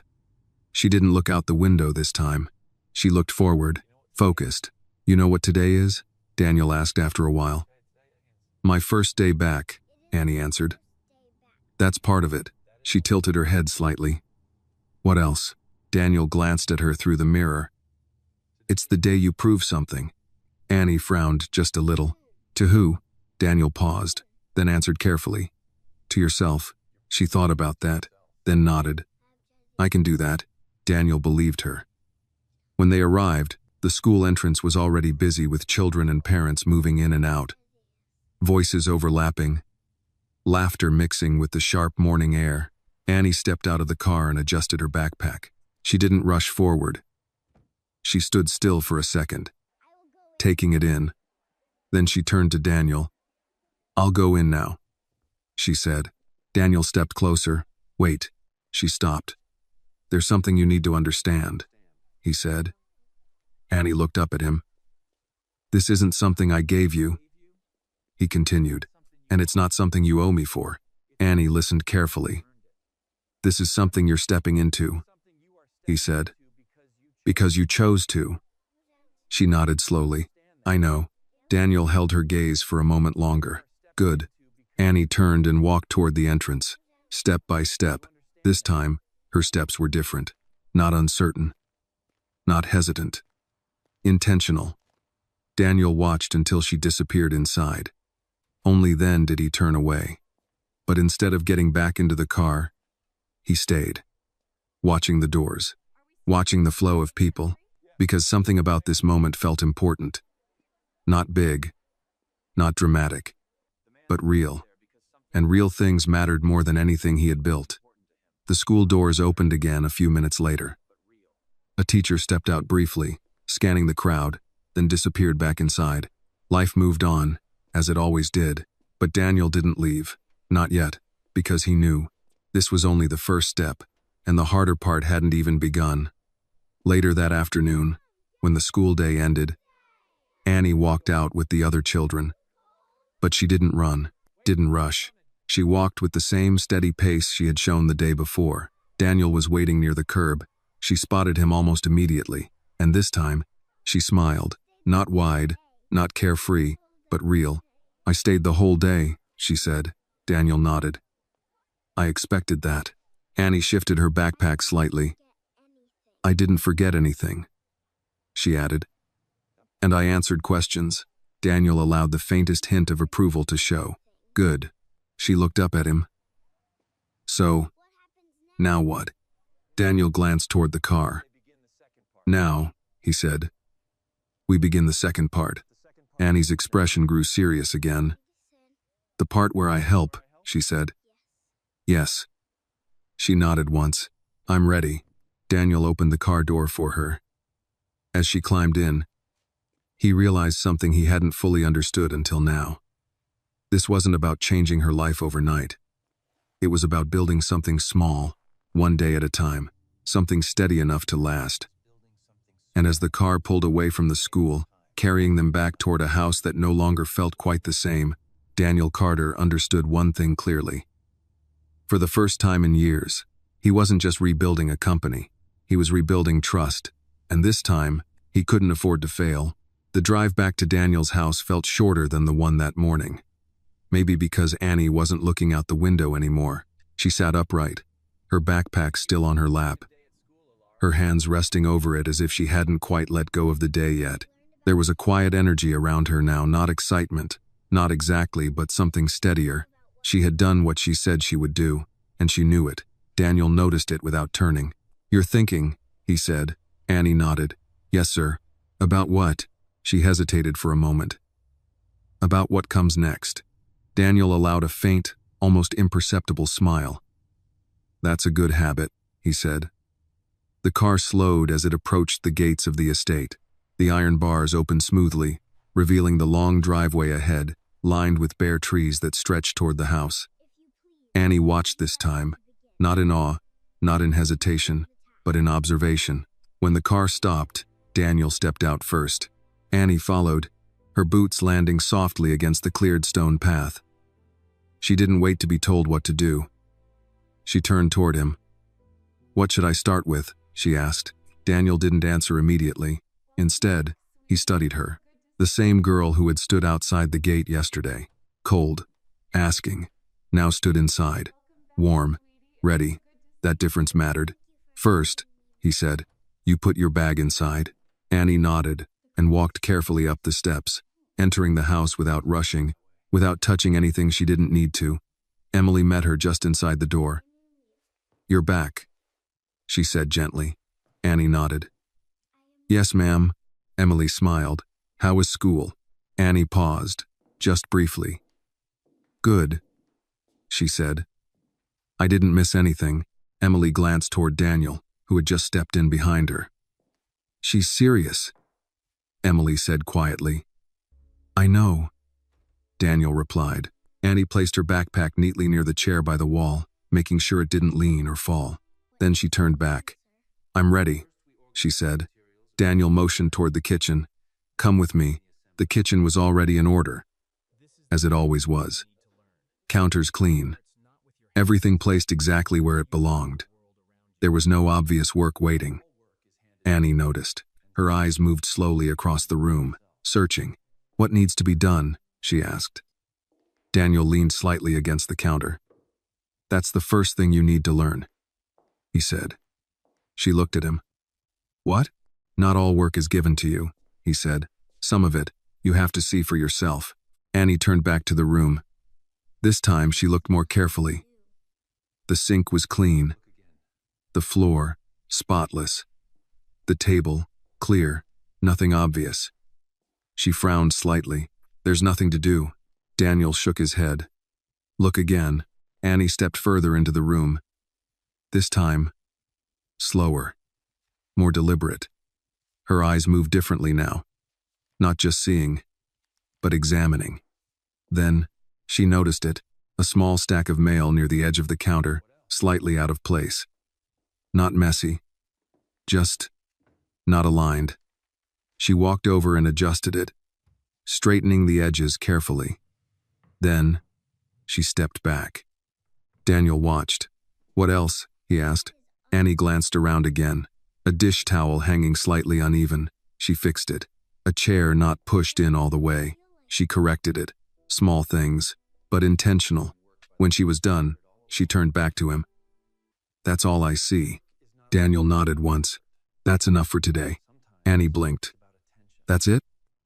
She didn't look out the window this time. She looked forward, focused. "You know what today is?" Daniel asked after a while. "My first day back," Annie answered. "That's part of it." She tilted her head slightly. "What else?" Daniel glanced at her through the mirror. "It's the day you prove something." Annie frowned just a little. "To who?" Daniel paused, then answered carefully. "To yourself." She thought about that, then nodded. "I can do that." Daniel believed her. When they arrived, the school entrance was already busy with children and parents moving in and out. Voices overlapping, laughter mixing with the sharp morning air. Annie stepped out of the car and adjusted her backpack. She didn't rush forward. She stood still for a second, taking it in. Then she turned to Daniel. "I'll go in now," she said. Daniel stepped closer. "Wait." She stopped. "There's something you need to understand," he said. Annie looked up at him. "This isn't something I gave you," he continued, "and it's not something you owe me for." Annie listened carefully. "This is something you're stepping into," he said, "because you chose to." She nodded slowly. "I know." Daniel held her gaze for a moment longer. "Good." Annie turned and walked toward the entrance, step by step. This time, her steps were different. Not uncertain. Not hesitant. Intentional. Daniel watched until she disappeared inside. Only then did he turn away. But instead of getting back into the car, he stayed, watching the doors, watching the flow of people, because something about this moment felt important. Not big, not dramatic, but real. And real things mattered more than anything he had built. The school doors opened again a few minutes later. A teacher stepped out briefly, scanning the crowd, then disappeared back inside. Life moved on, as it always did, but Daniel didn't leave. Not yet, because he knew this was only the first step, and the harder part hadn't even begun. Later that afternoon, when the school day ended, Annie walked out with the other children. But she didn't run, didn't rush. She walked with the same steady pace she had shown the day before. Daniel was waiting near the curb. She spotted him almost immediately, and this time, she smiled. Not wide, not carefree, but real. "I stayed the whole day," she said. Daniel nodded. "I expected that." Annie shifted her backpack slightly. "I didn't forget anything," she added. "And I answered questions." Daniel allowed the faintest hint of approval to show. Good. She looked up at him. So, now what? Daniel glanced toward the car. Now, he said, we begin the second part. Annie's expression grew serious again. The part where I help, she said. Yes. She nodded once. I'm ready. Daniel opened the car door for her. As she climbed in, he realized something he hadn't fully understood until now. This wasn't about changing her life overnight. It was about building something small, one day at a time, something steady enough to last. And as the car pulled away from the school, carrying them back toward a house that no longer felt quite the same, Daniel Carter understood one thing clearly. For the first time in years, he wasn't just rebuilding a company, he was rebuilding trust, and this time, he couldn't afford to fail. The drive back to Daniel's house felt shorter than the one that morning. Maybe because Annie wasn't looking out the window anymore. She sat upright, her backpack still on her lap, her hands resting over it as if she hadn't quite let go of the day yet. There was a quiet energy around her now, not excitement, not exactly, but something steadier. She had done what she said she would do, and she knew it. Daniel noticed it without turning. You're thinking, he said. Annie nodded. Yes, sir. About what? She hesitated for a moment. About what comes next. Daniel allowed a faint, almost imperceptible smile. That's a good habit, he said. The car slowed as it approached the gates of the estate. The iron bars opened smoothly, revealing the long driveway ahead, lined with bare trees that stretched toward the house. Annie watched this time, not in awe, not in hesitation, but in observation. When the car stopped, Daniel stepped out first. Annie followed, her boots landing softly against the cleared stone path. She didn't wait to be told what to do. She turned toward him. What should I start with? She asked. Daniel didn't answer immediately. Instead, he studied her. The same girl who had stood outside the gate yesterday, cold, asking, now stood inside, warm, ready. That difference mattered. First, he said, you put your bag inside. Annie nodded and walked carefully up the steps, entering the house without rushing, without touching anything she didn't need to. Emily met her just inside the door. You're back, she said gently. Annie nodded. Yes, ma'am. Emily smiled. How was school? Annie paused, just briefly. Good, she said. I didn't miss anything. Emily glanced toward Daniel, who had just stepped in behind her. She's serious, Emily said quietly. I know, Daniel replied. Annie placed her backpack neatly near the chair by the wall, making sure it didn't lean or fall. Then she turned back. I'm ready, she said. Daniel motioned toward the kitchen. Come with me. The kitchen was already in order, as it always was. Counters clean. Everything placed exactly where it belonged. There was no obvious work waiting. Annie noticed. Her eyes moved slowly across the room, searching. What needs to be done? She asked. Daniel leaned slightly against the counter. That's the first thing you need to learn, he said. She looked at him. What? Not all work is given to you, he said. Some of it, you have to see for yourself. Annie turned back to the room. This time she looked more carefully. The sink was clean. The floor, spotless. The table, clear, nothing obvious. She frowned slightly. There's nothing to do. Daniel shook his head. Look again. Annie stepped further into the room. This time, slower, more deliberate. Her eyes moved differently now. Not just seeing, but examining. Then, she noticed it, a small stack of mail near the edge of the counter, slightly out of place. Not messy, just not aligned. She walked over and adjusted it, straightening the edges carefully. Then, she stepped back. Daniel watched. What else? He asked. Annie glanced around again. A dish towel hanging slightly uneven. She fixed it. A chair not pushed in all the way. She corrected it. Small things, but intentional. When she was done, she turned back to him. That's all I see. Daniel nodded once. That's enough for today. Annie blinked. That's it?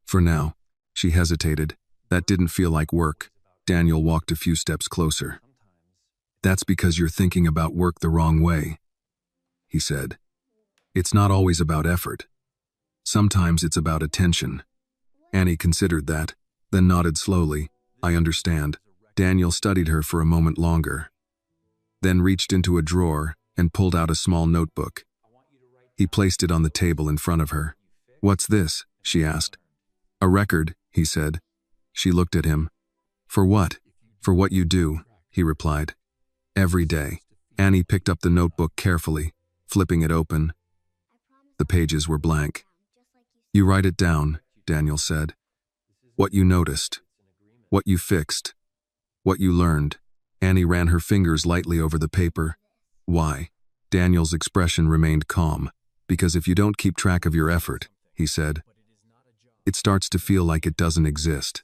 For now. She hesitated. That didn't feel like work. Daniel walked a few steps closer. That's because you're thinking about work the wrong way, he said. It's not always about effort. Sometimes it's about attention. Annie considered that, then nodded slowly. I understand. Daniel studied her for a moment longer, then reached into a drawer and pulled out a small notebook. He placed it on the table in front of her. What's this? She asked. A record, he said. She looked at him. For what? For what you do, he replied. Every day. Annie picked up the notebook carefully, flipping it open. The pages were blank. You write it down, Daniel said. What you noticed. What you fixed. What you learned. Annie ran her fingers lightly over the paper. Why? Daniel's expression remained calm. Because if you don't keep track of your effort, he said, it starts to feel like it doesn't exist.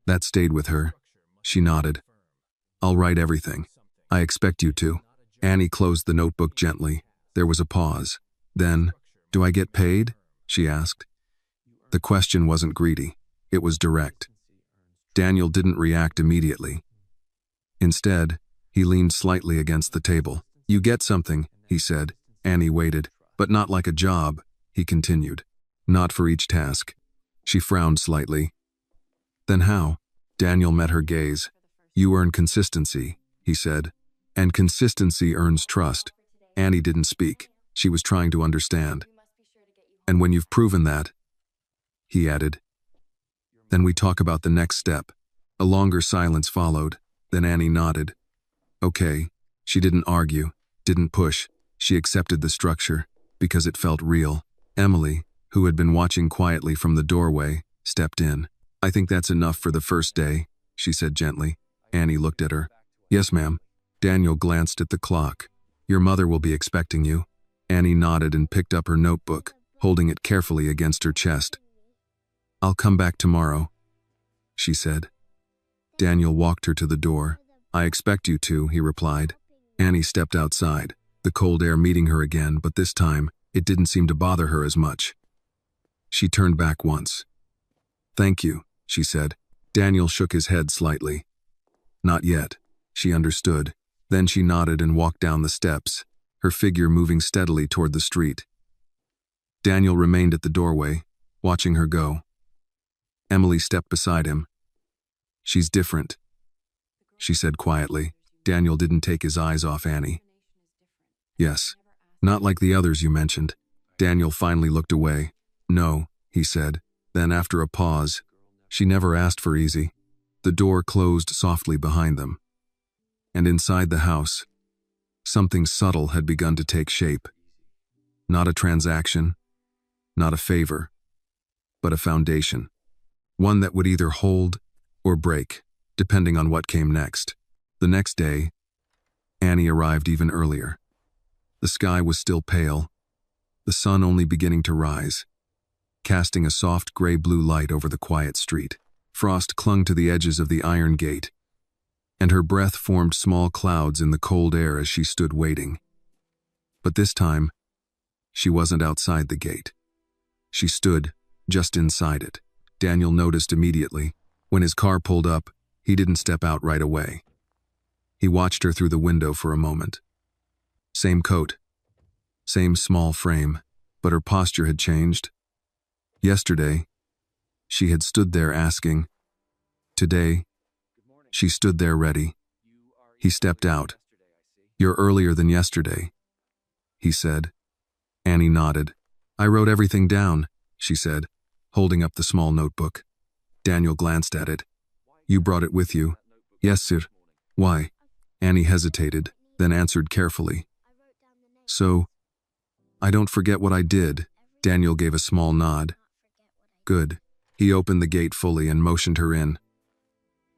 That stayed with her. She nodded. I'll write everything. I expect you to. Annie closed the notebook gently. There was a pause. Then, do I get paid? She asked. The question wasn't greedy. It was direct. Daniel didn't react immediately. Instead, he leaned slightly against the table. You get something, he said. Annie waited. But not like a job, he continued. Not for each task. She frowned slightly. Then how? Daniel met her gaze. You earn consistency, he said. And consistency earns trust. Annie didn't speak. She was trying to understand. And when you've proven that, he added, then we talk about the next step. A longer silence followed. Then Annie nodded. Okay. She didn't argue, didn't push. She accepted the structure because it felt real. Emily, who had been watching quietly from the doorway, stepped in. I think that's enough for the first day, she said gently. Annie looked at her. Yes, ma'am. Daniel glanced at the clock. Your mother will be expecting you. Annie nodded and picked up her notebook, holding it carefully against her chest. I'll come back tomorrow, she said. Daniel walked her to the door. I expect you to, he replied. Annie stepped outside, the cold air meeting her again, but this time, it didn't seem to bother her as much. She turned back once. Thank you, she said. Daniel shook his head slightly. Not yet. She understood. Then she nodded and walked down the steps, her figure moving steadily toward the street. Daniel remained at the doorway, watching her go. Emily stepped beside him. She's different, she said quietly. Daniel didn't take his eyes off Annie. Yes, not like the others you mentioned. Daniel finally looked away. No, he said. Then after a pause, she never asked for easy. The door closed softly behind them. And inside the house, something subtle had begun to take shape. Not a transaction, not a favor, but a foundation. One that would either hold or break, depending on what came next. The next day, Annie arrived even earlier. The sky was still pale, the sun only beginning to rise, casting a soft gray-blue light over the quiet street. Frost clung to the edges of the iron gate, and her breath formed small clouds in the cold air as she stood waiting. But this time, she wasn't outside the gate. She stood just inside it. Daniel noticed immediately. When his car pulled up, he didn't step out right away. He watched her through the window for a moment. Same coat, same small frame, but her posture had changed. Yesterday, she had stood there asking. Today, she stood there ready. He stepped out. You're earlier than yesterday, he said. Annie nodded. I wrote everything down, she said, holding up the small notebook. Daniel glanced at it. You brought it with you? Yes, sir. Why? Annie hesitated, then answered carefully. So, I don't forget what I did. Daniel gave a small nod. Good. He opened the gate fully and motioned her in.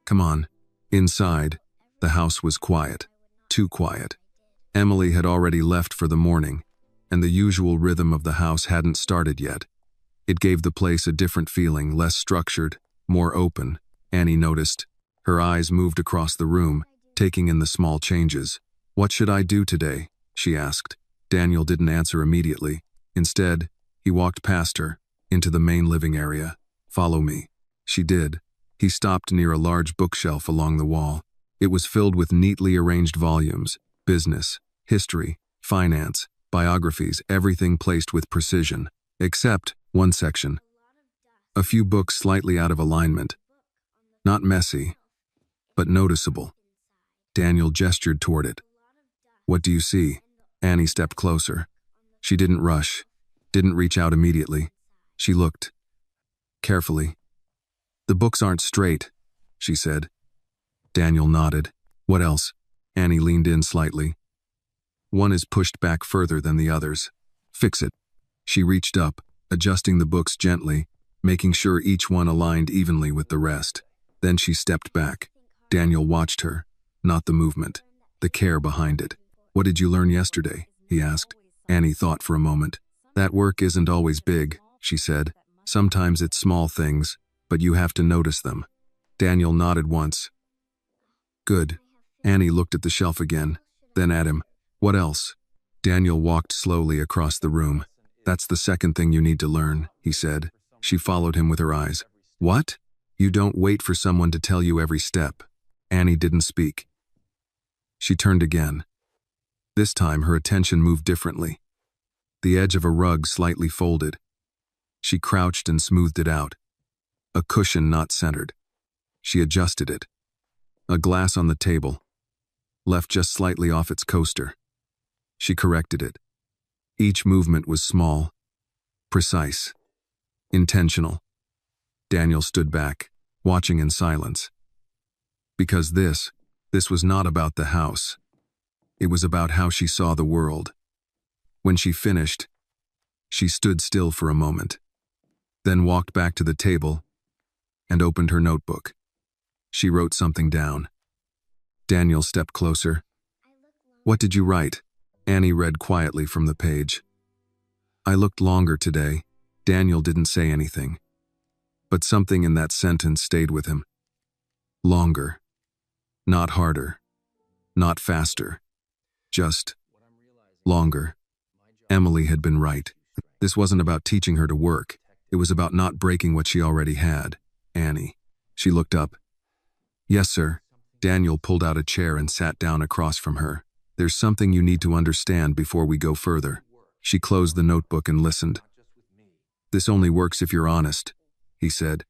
Come on. Inside, the house was quiet. Too quiet. Emily had already left for the morning, and the usual rhythm of the house hadn't started yet. It gave the place a different feeling, less structured, more open. Annie noticed. Her eyes moved across the room, taking in the small changes. What should I do today? She asked. Daniel didn't answer immediately. Instead, he walked past her, into the main living area. Follow me. She did. He stopped near a large bookshelf along the wall. It was filled with neatly arranged volumes: business, history, finance, biographies, everything placed with precision, except one section. A few books slightly out of alignment. Not messy, but noticeable. Daniel gestured toward it. "What do you see?" Annie stepped closer. She didn't rush, didn't reach out immediately. She looked carefully. "The books aren't straight," she said. Daniel nodded. "What else?" Annie leaned in slightly. "One is pushed back further than the others." "Fix it." She reached up, adjusting the books gently, making sure each one aligned evenly with the rest. Then she stepped back. Daniel watched her, not the movement, the care behind it. "What did you learn yesterday?" he asked. Annie thought for a moment. "That work isn't always big," she said. "Sometimes it's small things, but you have to notice them." Daniel nodded once. "Good." Annie looked at the shelf again, then at him. "What else?" Daniel walked slowly across the room. "That's the second thing you need to learn," he said. She followed him with her eyes. "What?" "You don't wait for someone to tell you every step." Annie didn't speak. She turned again. This time her attention moved differently. The edge of a rug slightly folded. She crouched and smoothed it out. A cushion not centered. She adjusted it. A glass on the table, left just slightly off its coaster. She corrected it. Each movement was small, precise, intentional. Daniel stood back, watching in silence. Because this was not about the house. It was about how she saw the world. When she finished, she stood still for a moment, then walked back to the table and opened her notebook. She wrote something down. Daniel stepped closer. "What did you write?" Annie read quietly from the page. "I looked longer today." Daniel didn't say anything, but something in that sentence stayed with him. Longer. Not harder. Not faster. Just longer. Emily had been right. This wasn't about teaching her to work. It was about not breaking what she already had. "Annie." She looked up. "Yes, sir." Daniel pulled out a chair and sat down across from her. "There's something you need to understand before we go further." She closed the notebook and listened. "This only works if you're honest," he said.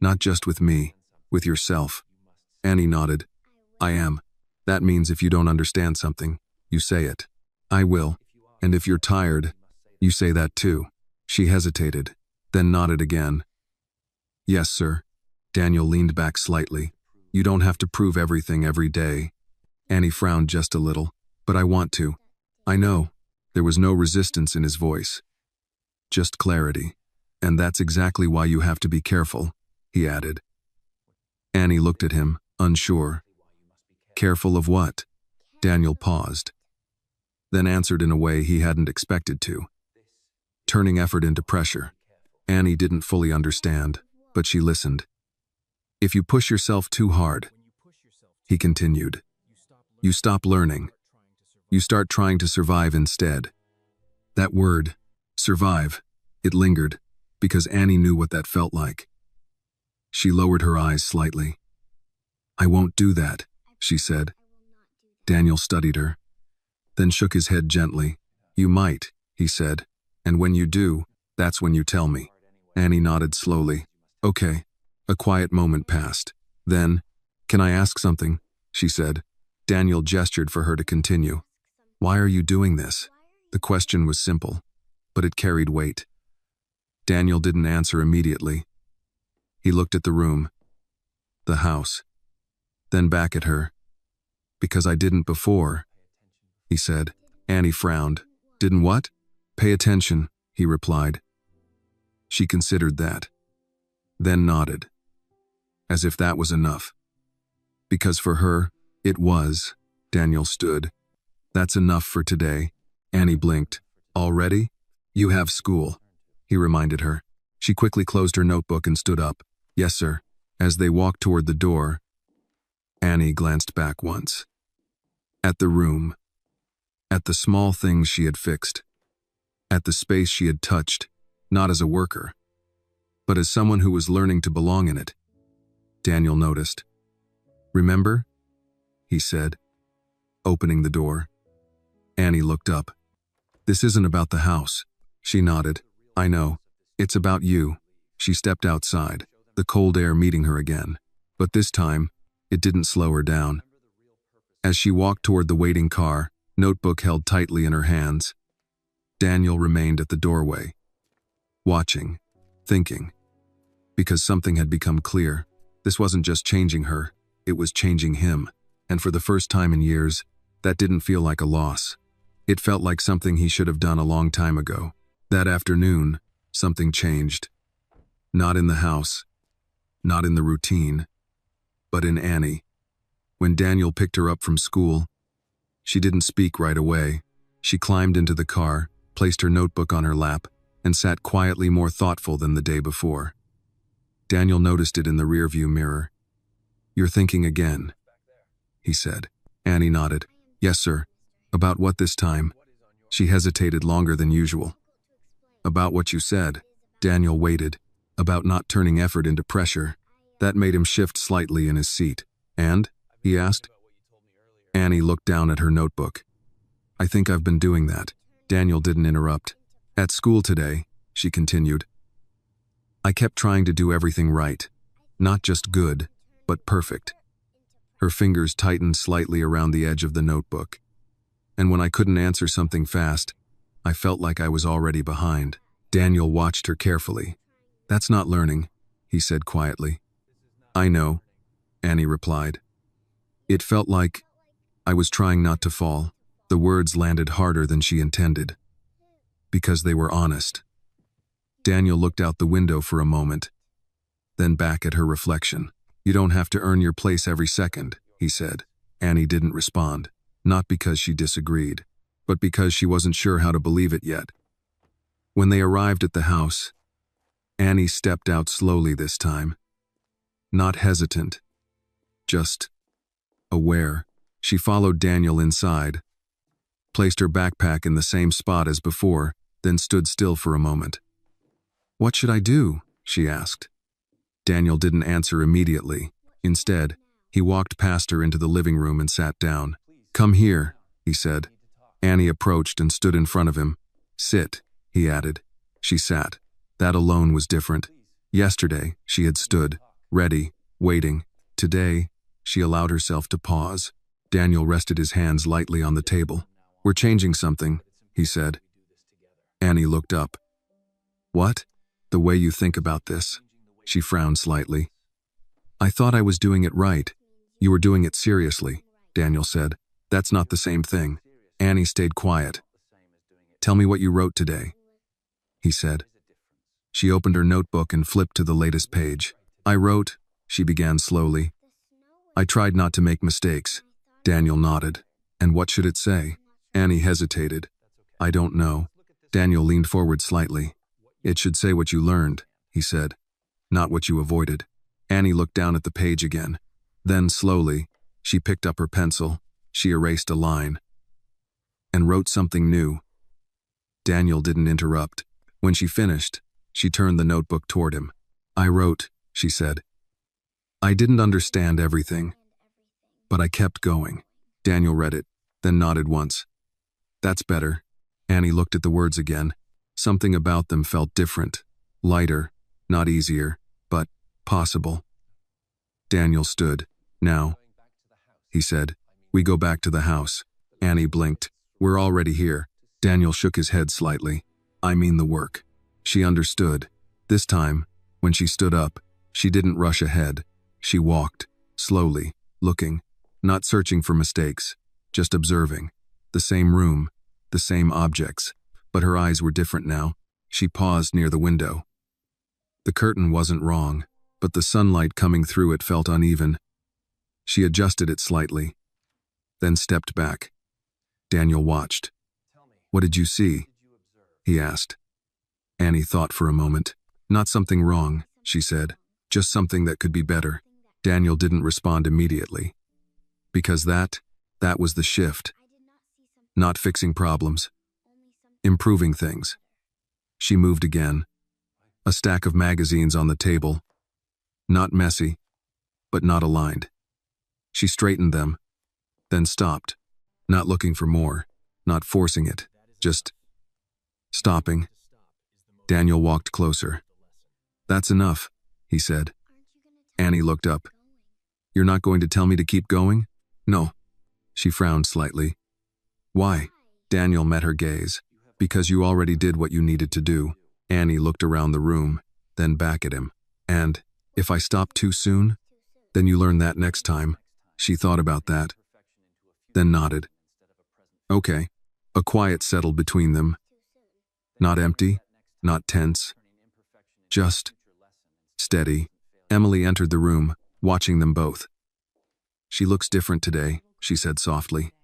"Not just with me, with yourself." Annie nodded. "I am. That means if you don't understand something, you say it." "I will. And if you're tired, you say that too." She hesitated, then nodded again. "Yes, sir." Daniel leaned back slightly. "You don't have to prove everything every day." Annie frowned just a little. "But I want to." "I know." There was no resistance in his voice. Just clarity. "And that's exactly why you have to be careful," he added. Annie looked at him, unsure. "Careful of what?" Daniel paused, then answered in a way he hadn't expected to. Turning effort into pressure. Annie didn't fully understand, but she listened. "If you push yourself too hard," he continued, "you stop learning. You start trying to survive instead." That word, survive, it lingered, because Annie knew what that felt like. She lowered her eyes slightly. "I won't do that," she said. Daniel studied her, then shook his head gently. "You might," he said, "and when you do, that's when you tell me." Annie nodded slowly. "Okay." A quiet moment passed. Then, "Can I ask something?" she said. Daniel gestured for her to continue. "Why are you doing this?" The question was simple, but it carried weight. Daniel didn't answer immediately. He looked at the room, the house, then back at her. "Because I didn't before," he said. Annie frowned. "Didn't what?" "Pay attention," he replied. She considered that, then nodded, as if that was enough. Because for her, it was. Daniel stood. "That's enough for today." Annie blinked. "Already? You have school," he reminded her. She quickly closed her notebook and stood up. "Yes, sir." As they walked toward the door, Annie glanced back once. At the room. At the small things she had fixed. At the space she had touched, not as a worker, but as someone who was learning to belong in it. Daniel noticed. "Remember?" he said, opening the door. Annie looked up. "This isn't about the house." She nodded. "I know. It's about you." She stepped outside, the cold air meeting her again. But this time, it didn't slow her down. As she walked toward the waiting car, notebook held tightly in her hands, Daniel remained at the doorway, watching, thinking. Because something had become clear. This wasn't just changing her, it was changing him. And for the first time in years, that didn't feel like a loss. It felt like something he should have done a long time ago. That afternoon, something changed. Not in the house, not in the routine, but in Annie. When Daniel picked her up from school, she didn't speak right away. She climbed into the car, placed her notebook on her lap, and sat quietly, more thoughtful than the day before. Daniel noticed it in the rearview mirror. "You're thinking again," he said. Annie nodded. "Yes, sir." "About what this time?" She hesitated longer than usual. "About what you said." Daniel waited. "About not turning effort into pressure." That made him shift slightly in his seat. "And?" he asked. Annie looked down at her notebook. "I think I've been doing that." Daniel didn't interrupt. "At school today," she continued, "I kept trying to do everything right. Not just good, but perfect." Her fingers tightened slightly around the edge of the notebook. "And when I couldn't answer something fast, I felt like I was already behind." Daniel watched her carefully. "That's not learning," he said quietly. "I know," Annie replied. "It felt like I was trying not to fall." The words landed harder than she intended. Because they were honest. Daniel looked out the window for a moment, then back at her reflection. "You don't have to earn your place every second," he said. Annie didn't respond, not because she disagreed, but because she wasn't sure how to believe it yet. When they arrived at the house, Annie stepped out slowly this time. Not hesitant, just aware. She followed Daniel inside, placed her backpack in the same spot as before, then stood still for a moment. "What should I do?" she asked. Daniel didn't answer immediately. Instead, he walked past her into the living room and sat down. "Come here," he said. Annie approached and stood in front of him. "Sit," he added. She sat. That alone was different. Yesterday, she had stood, ready, waiting. Today, she allowed herself to pause. Daniel rested his hands lightly on the table. "We're changing something," he said. Annie looked up. "What?" "The way you think about this." She frowned slightly. "I thought I was doing it right." "You were doing it seriously," Daniel said. "That's not the same thing." Annie stayed quiet. "Tell me what you wrote today," he said. She opened her notebook and flipped to the latest page. "I wrote," she began slowly. "I tried not to make mistakes." Daniel nodded. "And what should it say?" Annie hesitated. "I don't know." Daniel leaned forward slightly. "It should say what you learned," he said, "not what you avoided." Annie looked down at the page again. Then, slowly, she picked up her pencil. She erased a line and wrote something new. Daniel didn't interrupt. When she finished, she turned the notebook toward him. "I wrote," she said. "I didn't understand everything, but I kept going." Daniel read it, then nodded once. "That's better." Annie looked at the words again. Something about them felt different, lighter, not easier, but possible. Daniel stood. "Now," he said, "we go back to the house." Annie blinked. "We're already here." Daniel shook his head slightly. "I mean the work." She understood. This time, when she stood up, she didn't rush ahead. She walked, slowly, looking, not searching for mistakes, just observing. The same room, the same objects, but her eyes were different now. She paused near the window. The curtain wasn't wrong, but the sunlight coming through it felt uneven. She adjusted it slightly, then stepped back. Daniel watched. "What did you see?" he asked. Annie thought for a moment. "Not something wrong," she said, "just something that could be better." Daniel didn't respond immediately. Because that was the shift. Not fixing problems, improving things. She moved again. A stack of magazines on the table, not messy, but not aligned. She straightened them, then stopped, not looking for more, not forcing it, just stopping. Daniel walked closer. "That's enough," he said. Annie looked up. "You're not going to tell me to keep going?" "No." She frowned slightly. "Why?" Daniel met her gaze. "Because you already did what you needed to do." Annie looked around the room, then back at him. "And, if I stop too soon? Then you learn that next time." She thought about that, then nodded. "Okay." A quiet settled between them. Not empty, not tense, just steady. Emily entered the room, watching them both. "She looks different today," she said softly.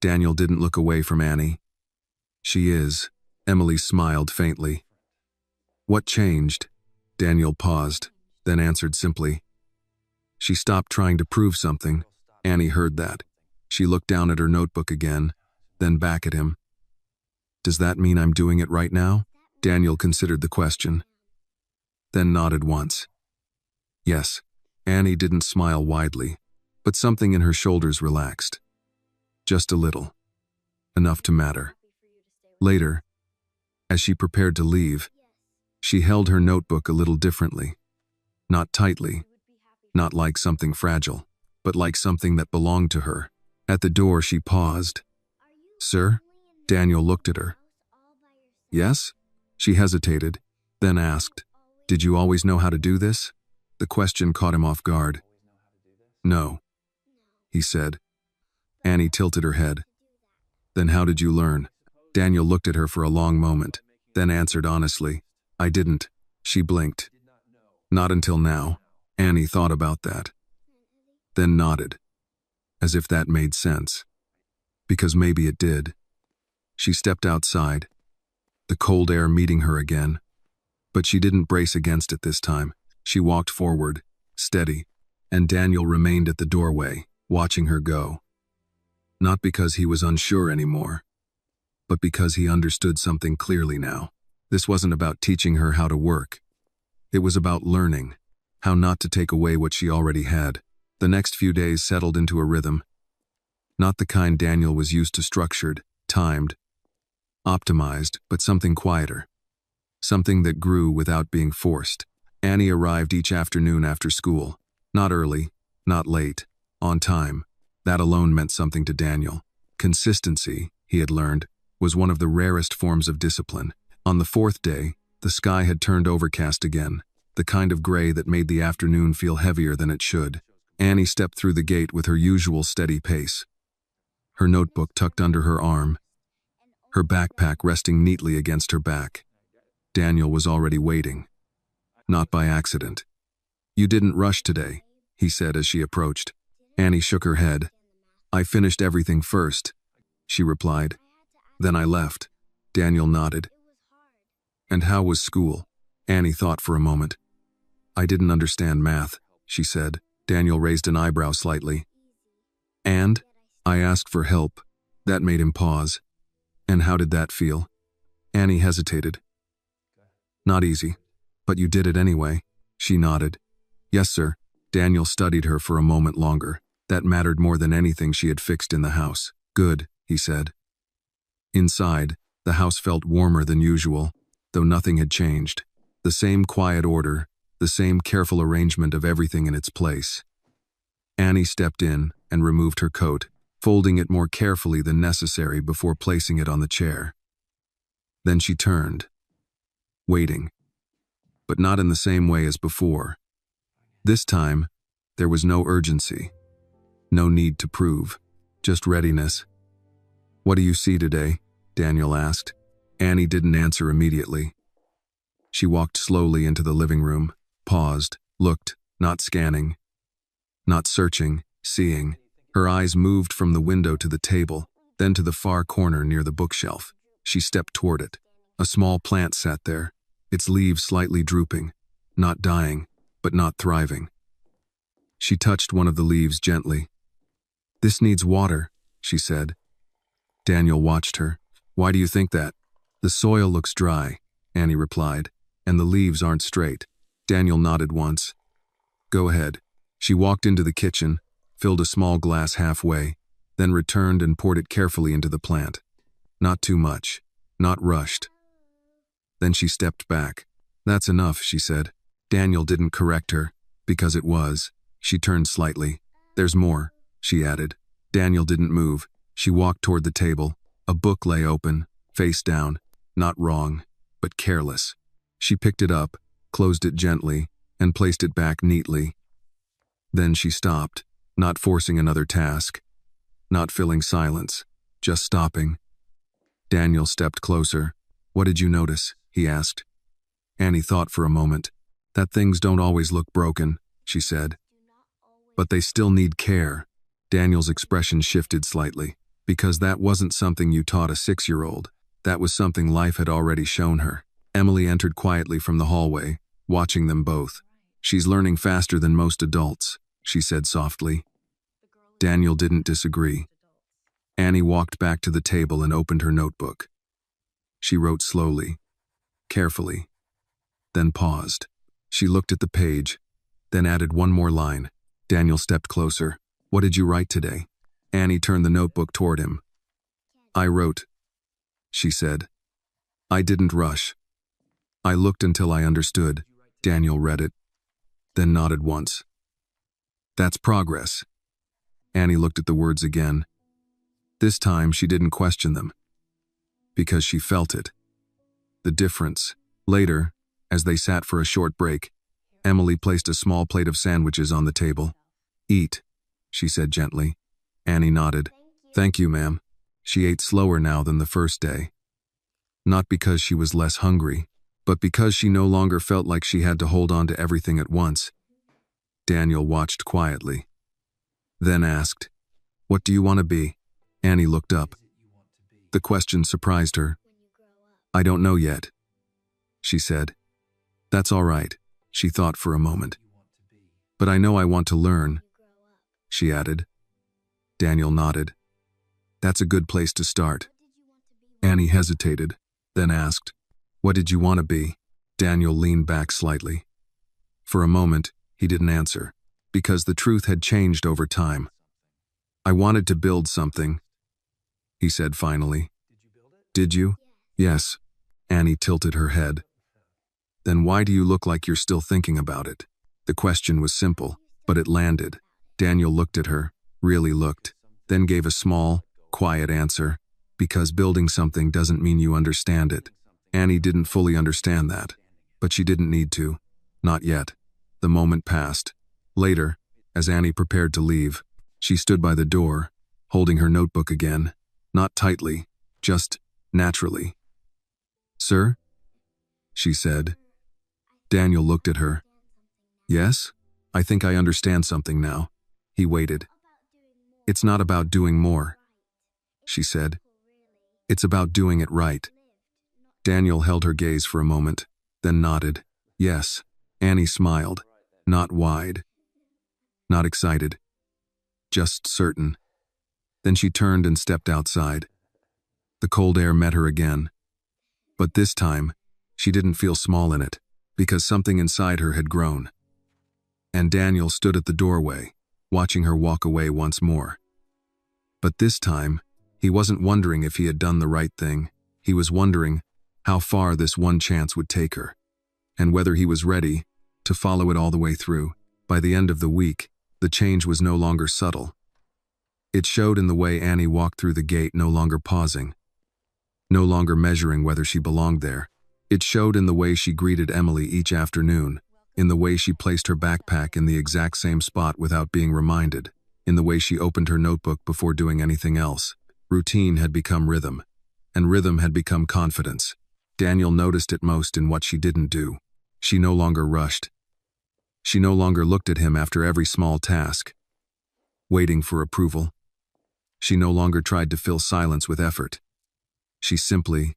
Daniel didn't look away from Annie. "She is." Emily smiled faintly. "What changed?" Daniel paused, then answered simply. "She stopped trying to prove something." Annie heard that. She looked down at her notebook again, then back at him. "Does that mean I'm doing it right now?" Daniel considered the question, then nodded once. "Yes." Annie didn't smile widely, but something in her shoulders relaxed. Just a little. Enough to matter. Later, as she prepared to leave, she held her notebook a little differently. Not tightly, not like something fragile, but like something that belonged to her. At the door, she paused. "Sir?" Daniel looked at her. "Yes?" She hesitated, then asked, "Did you always know how to do this?" The question caught him off guard. "No," he said. Annie tilted her head. "Then how did you learn?" Daniel looked at her for a long moment, then answered honestly, "I didn't." She blinked. "Not until now." Annie thought about that, then nodded, as if that made sense. Because maybe it did. She stepped outside, the cold air meeting her again. But she didn't brace against it this time. She walked forward, steady, and Daniel remained at the doorway, watching her go. Not because he was unsure anymore, but because he understood something clearly now. This wasn't about teaching her how to work. It was about learning how not to take away what she already had. The next few days settled into a rhythm. Not the kind Daniel was used to, structured, timed, optimized, but something quieter. Something that grew without being forced. Annie arrived each afternoon after school. Not early, not late, on time. That alone meant something to Daniel. Consistency, he had learned, was one of the rarest forms of discipline. On the fourth day, the sky had turned overcast again, the kind of gray that made the afternoon feel heavier than it should. Annie stepped through the gate with her usual steady pace, her notebook tucked under her arm, her backpack resting neatly against her back. Daniel was already waiting. Not by accident. "You didn't rush today," he said as she approached. Annie shook her head. "I finished everything first," she replied. "Then I left." Daniel nodded. "And how was school?" Annie thought for a moment. "I didn't understand math," she said. Daniel raised an eyebrow slightly. "And?" "I asked for help." That made him pause. "And how did that feel?" Annie hesitated. "Not easy. But you did it anyway." She nodded. "Yes, sir." Daniel studied her for a moment longer. That mattered more than anything she had fixed in the house. "Good," he said. Inside, the house felt warmer than usual, though nothing had changed. The same quiet order, the same careful arrangement of everything in its place. Annie stepped in and removed her coat, folding it more carefully than necessary before placing it on the chair. Then she turned, waiting, but not in the same way as before. This time, there was no urgency, no need to prove, just readiness. "What do you see today?" Daniel asked. Annie didn't answer immediately. She walked slowly into the living room, paused, looked, not scanning, not searching, seeing. Her eyes moved from the window to the table, then to the far corner near the bookshelf. She stepped toward it. A small plant sat there, its leaves slightly drooping, not dying, but not thriving. She touched one of the leaves gently. "This needs water," she said. Daniel watched her. "Why do you think that?" "The soil looks dry," Annie replied. And the leaves aren't straight. Daniel nodded once. Go ahead. She walked into the kitchen, filled a small glass halfway, then returned and poured it carefully into the plant. Not too much. Not rushed. Then she stepped back. That's enough, she said. Daniel didn't correct her, because it was. She turned slightly. There's more, she added. Daniel didn't move. She walked toward the table. A book lay open, face down. Not wrong, but careless. She picked it up, closed it gently, and placed it back neatly. Then she stopped, not forcing another task, not filling silence, just stopping. Daniel stepped closer. What did you notice? He asked. Annie thought for a moment. That things don't always look broken, she said. But they still need care. Daniel's expression shifted slightly, because that wasn't something you taught a 6-year-old. That was something life had already shown her. Emily entered quietly from the hallway, watching them both. She's learning faster than most adults, she said softly. Daniel didn't disagree. Annie walked back to the table and opened her notebook. She wrote slowly, carefully, then paused. She looked at the page, then added one more line. Daniel stepped closer. What did you write today? Annie turned the notebook toward him. I wrote, she said. I didn't rush. I looked until I understood. Daniel read it, then nodded once. That's progress. Annie looked at the words again. This time she didn't question them, because she felt it. The difference. Later, as they sat for a short break, Emily placed a small plate of sandwiches on the table. Eat, she said gently. Annie nodded. Thank you, ma'am. She ate slower now than the first day. Not because she was less hungry, but because she no longer felt like she had to hold on to everything at once. Daniel watched quietly, then asked, What do you want to be? Annie looked up. The question surprised her. I don't know yet, she said. That's all right, she thought for a moment. But I know I want to learn, she added. Daniel nodded. That's a good place to start. Annie hesitated, then asked, What did you want to be? Daniel leaned back slightly. For a moment, he didn't answer, because the truth had changed over time. I wanted to build something, he said finally. Did you? Yes. Annie tilted her head. Then why do you look like you're still thinking about it? The question was simple, but it landed. Daniel looked at her, really looked, then gave a small, quiet answer. Because building something doesn't mean you understand it. Annie didn't fully understand that, but she didn't need to. Not yet. The moment passed. Later, as Annie prepared to leave, she stood by the door, holding her notebook again, not tightly, just naturally. Sir? She said. Daniel looked at her. Yes? I think I understand something now. He waited. It's not about doing more, she said. It's about doing it right. Daniel held her gaze for a moment, then nodded. Yes. Annie smiled. Not wide. Not excited. Just certain. Then she turned and stepped outside. The cold air met her again. But this time, she didn't feel small in it, because something inside her had grown. And Daniel stood at the doorway, watching her walk away once more. But this time, he wasn't wondering if he had done the right thing. He was wondering how far this one chance would take her, and whether he was ready to follow it all the way through. By the end of the week, the change was no longer subtle. It showed in the way Annie walked through the gate, no longer pausing, no longer measuring whether she belonged there. It showed in the way she greeted Emily each afternoon, in the way she placed her backpack in the exact same spot without being reminded, in the way she opened her notebook before doing anything else. Routine had become rhythm, and rhythm had become confidence. Daniel noticed it most in what she didn't do. She no longer rushed. She no longer looked at him after every small task, waiting for approval. She no longer tried to fill silence with effort. She simply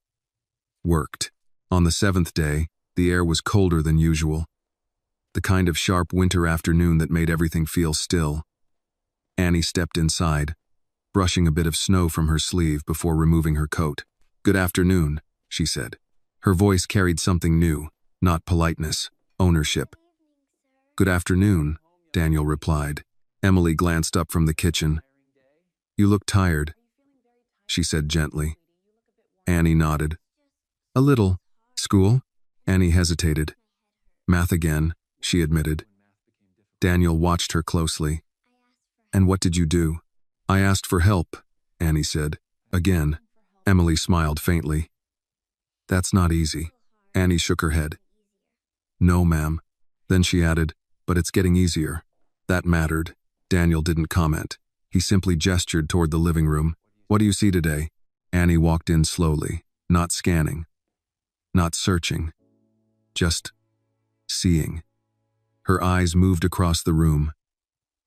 worked. On the 7th day, the air was colder than usual, the kind of sharp winter afternoon that made everything feel still. Annie stepped inside, brushing a bit of snow from her sleeve before removing her coat. Good afternoon, she said. Her voice carried something new, Not politeness, ownership. "Good afternoon," Daniel replied. Emily glanced up from the kitchen. "You look tired," she said gently. Annie nodded. "A little. School?" Annie hesitated. "Math again," she admitted. Daniel watched her closely. "And what did you do?" "I asked for help," Annie said. Again. Emily smiled faintly. "That's not easy." Annie shook her head. "No, ma'am." Then she added, "But it's getting easier." That mattered. Daniel didn't comment. He simply gestured toward the living room. "What do you see today?" Annie walked in slowly, not scanning, not searching, just seeing. Her eyes moved across the room,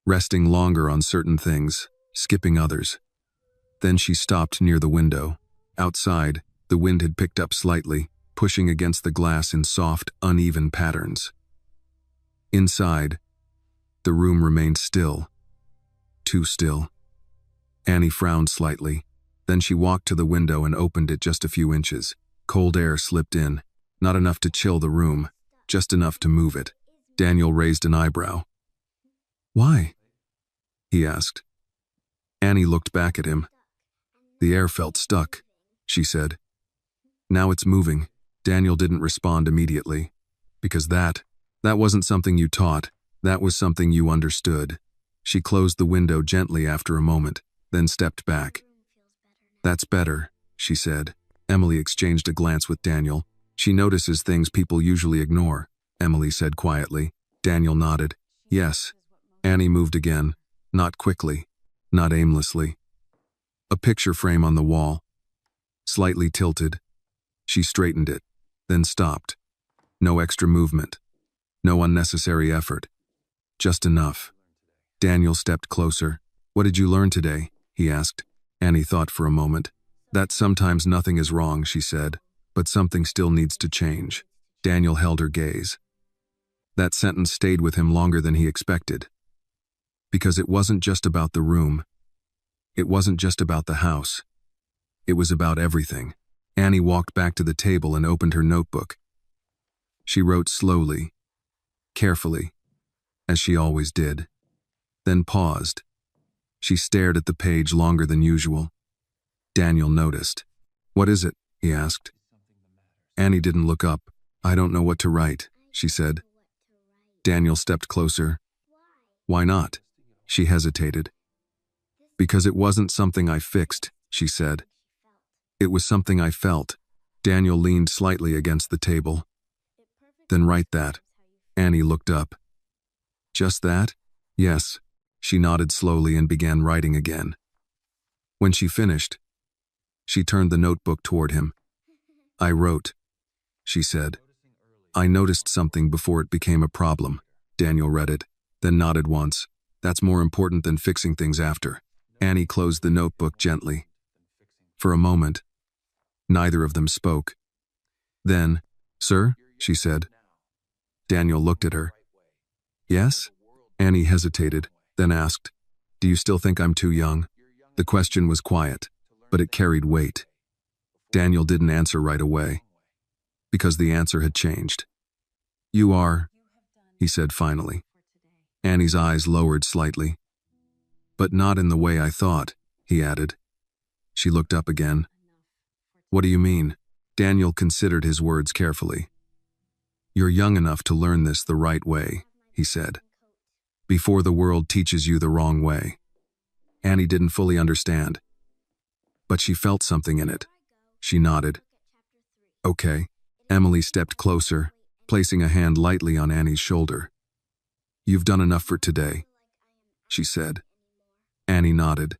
resting longer on certain things, skipping others. Then she stopped near the window. Outside, the wind had picked up slightly, pushing against the glass in soft, uneven patterns. Inside, the room remained still. Too still. Annie frowned slightly. Then she walked to the window and opened it just a few inches. Cold air slipped in, not enough to chill the room, just enough to move it. Daniel raised an eyebrow. "Why?" he asked. Annie looked back at him. "The air felt stuck," she said. "Now it's moving." Daniel didn't respond immediately. "Because that wasn't something you taught. That was something you understood." She closed the window gently after a moment, then stepped back. "That's better," she said. Emily exchanged a glance with Daniel. "She notices things people usually ignore," Emily said quietly. Daniel nodded. "Yes." Annie moved again, not quickly, not aimlessly. A picture frame on the wall, slightly tilted. She straightened it, then stopped. No extra movement, no unnecessary effort. Just enough. Daniel stepped closer. "What did you learn today?" he asked. Annie thought for a moment. "That sometimes nothing is wrong," she said, "but something still needs to change." Daniel held her gaze. That sentence stayed with him longer than he expected. Because it wasn't just about the room. It wasn't just about the house. It was about everything. Annie walked back to the table and opened her notebook. She wrote slowly, carefully, as she always did. Then paused. She stared at the page longer than usual. Daniel noticed. "What is it?" he asked. Annie didn't look up. "I don't know what to write," she said. Daniel stepped closer. "Why not?" She hesitated. "Because it wasn't something I fixed," she said. "It was something I felt." Daniel leaned slightly against the table. "Then write that." Annie looked up. "Just that?" "Yes." She nodded slowly and began writing again. When she finished, she turned the notebook toward him. "I wrote," she said. "I noticed something before it became a problem." Daniel read it, then nodded once. "That's more important than fixing things after." Annie closed the notebook gently. For a moment, neither of them spoke. Then, "Sir?" she said. Daniel looked at her. "Yes?" Annie hesitated, then asked, "Do you still think I'm too young?" The question was quiet, but it carried weight. Daniel didn't answer right away, because the answer had changed. "You are," he said finally. Annie's eyes lowered slightly. "But not in the way I thought," he added. She looked up again. "What do you mean?" Daniel considered his words carefully. "You're young enough to learn this the right way," he said. "Before the world teaches you the wrong way." Annie didn't fully understand, but she felt something in it. She nodded. "Okay." Emily stepped closer, placing a hand lightly on Annie's shoulder. "You've done enough for today," she said. Annie nodded.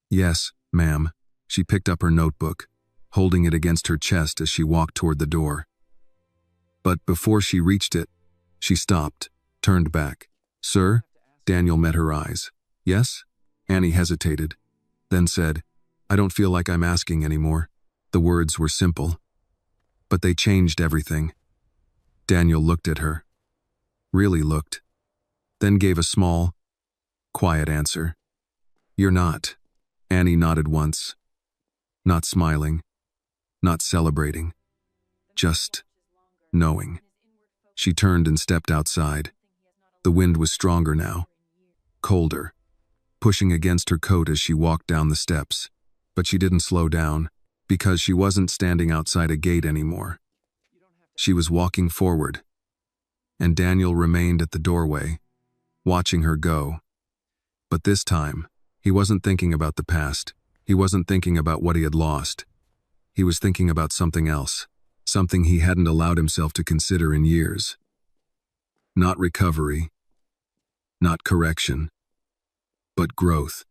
"Yes, ma'am." She picked up her notebook, holding it against her chest as she walked toward the door. But before she reached it, she stopped, turned back. "Sir?" Daniel met her eyes. "Yes?" Annie hesitated, then said, "I don't feel like I'm asking anymore." The words were simple, but they changed everything. Daniel looked at her. Really looked. Then gave a small, quiet answer. "You're not." Annie nodded once. Not smiling, not celebrating, just knowing. She turned and stepped outside. The wind was stronger now, colder, pushing against her coat as she walked down the steps. But she didn't slow down, because she wasn't standing outside a gate anymore. She was walking forward, and Daniel remained at the doorway, watching her go. But this time, he wasn't thinking about the past. He wasn't thinking about what he had lost. He was thinking about something else, something he hadn't allowed himself to consider in years. Not recovery, not correction, but growth.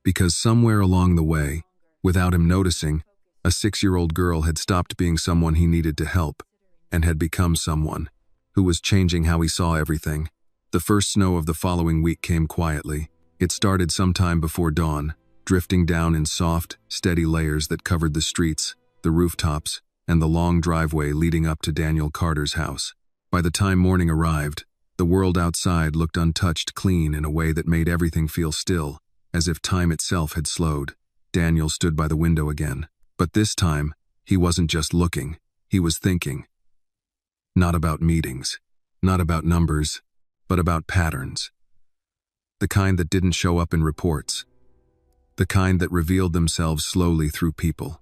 Because somewhere along the way, without him noticing, a 6-year-old girl had stopped being someone he needed to help, and had become someone who was changing how he saw everything. The first snow of the following week came quietly. It started sometime before dawn, drifting down in soft, steady layers that covered the streets, the rooftops, and the long driveway leading up to Daniel Carter's house. By the time morning arrived, the world outside looked untouched clean in a way that made everything feel still, as if time itself had slowed. Daniel stood by the window again. But this time, he wasn't just looking, he was thinking. Not about meetings, not about numbers, but about patterns. The kind that didn't show up in reports. The kind that revealed themselves slowly through people,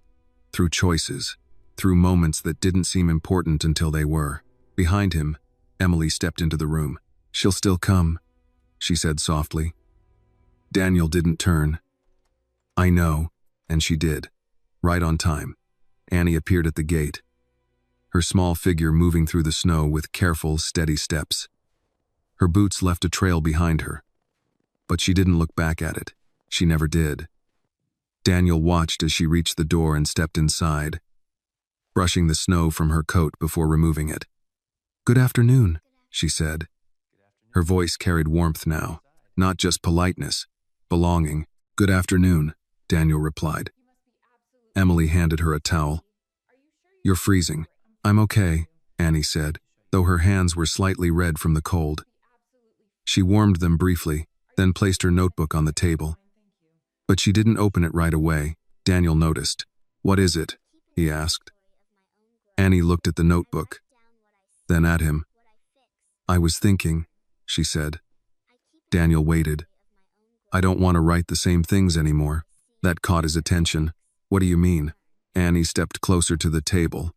through choices, through moments that didn't seem important until they were. Behind him, Emily stepped into the room. "She'll still come," she said softly. Daniel didn't turn. "I know," and she did. Right on time. Annie appeared at the gate, her small figure moving through the snow with careful, steady steps. Her boots left a trail behind her, but she didn't look back at it. She never did. Daniel watched as she reached the door and stepped inside, brushing the snow from her coat before removing it. "Good afternoon," she said. Her voice carried warmth now, not just politeness, belonging. "Good afternoon," Daniel replied. Emily handed her a towel. "You're freezing." "I'm okay," Annie said, though her hands were slightly red from the cold. She warmed them briefly, then placed her notebook on the table. But she didn't open it right away. Daniel noticed. "What is it?" he asked. Annie looked at the notebook, then at him. "I was thinking," she said. Daniel waited. "I don't want to write the same things anymore." That caught his attention. "What do you mean?" Annie stepped closer to the table,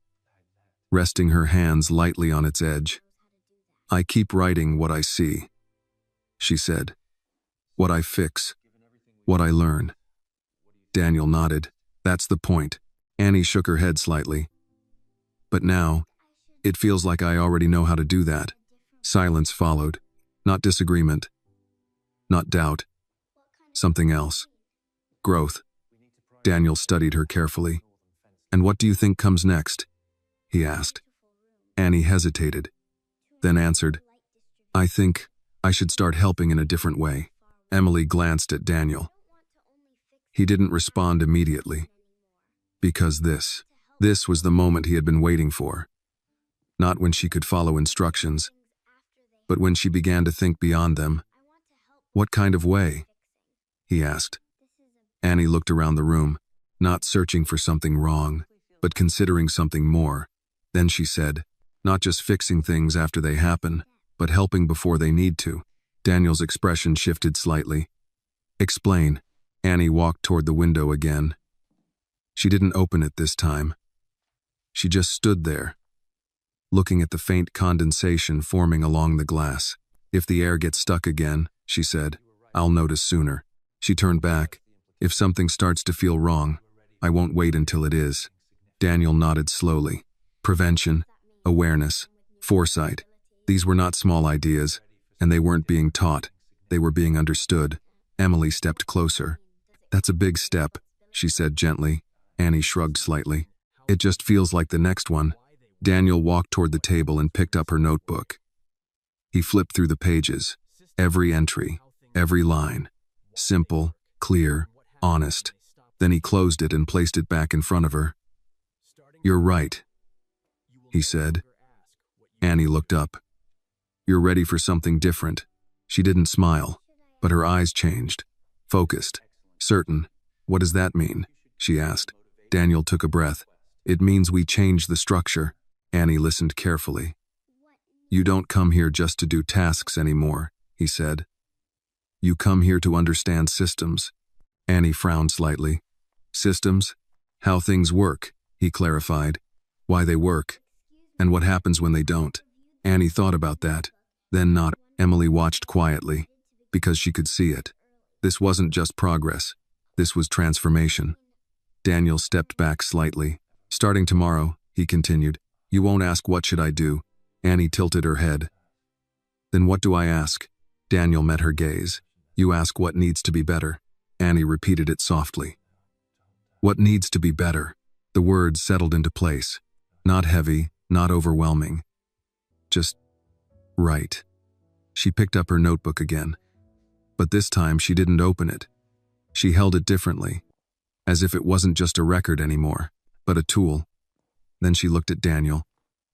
resting her hands lightly on its edge. "I keep writing what I see," she said. "What I fix, what I learn." Daniel nodded. "That's the point." Annie shook her head slightly. "But now, it feels like I already know how to do that." Silence followed. Not disagreement. Not doubt. Something else. Growth. Daniel studied her carefully. "And what do you think comes next?" he asked. Annie hesitated, then answered, "I think I should start helping in a different way." Emily glanced at Daniel. He didn't respond immediately. Because this was the moment he had been waiting for. Not when she could follow instructions, but when she began to think beyond them. "What kind of way?" he asked. Annie looked around the room, not searching for something wrong, but considering something more. Then she said, "Not just fixing things after they happen, but helping before they need to." Daniel's expression shifted slightly. "Explain." Annie walked toward the window again. She didn't open it this time. She just stood there, looking at the faint condensation forming along the glass. "If the air gets stuck again," she said, "I'll notice sooner." She turned back. "If something starts to feel wrong, I won't wait until it is." Daniel nodded slowly. Prevention, awareness, foresight. These were not small ideas, and they weren't being taught. They were being understood. Emily stepped closer. "That's a big step," she said gently. Annie shrugged slightly. "It just feels like the next one." Daniel walked toward the table and picked up her notebook. He flipped through the pages. Every entry, every line. Simple, clear, honest. Then he closed it and placed it back in front of her. "You're right," he said. Annie looked up. "You're ready for something different." She didn't smile, but her eyes changed. Focused. Certain. "What does that mean?" she asked. Daniel took a breath. "It means we change the structure." Annie listened carefully. You don't come here just to do tasks anymore, he said. You come here to understand systems. Annie frowned slightly. Systems? How things work, he clarified. Why they work. And what happens when they don't. Annie thought about that, then nodded. Emily watched quietly, because she could see it. This wasn't just progress. This was transformation. Daniel stepped back slightly. Starting tomorrow, he continued, you won't ask what should I do. Annie tilted her head. Then what do I ask? Daniel met her gaze. You ask what needs to be better. Annie repeated it softly. What needs to be better? The words settled into place. Not heavy, not overwhelming. Just right. She picked up her notebook again. But this time she didn't open it. She held it differently, as if it wasn't just a record anymore, but a tool. Then she looked at Daniel.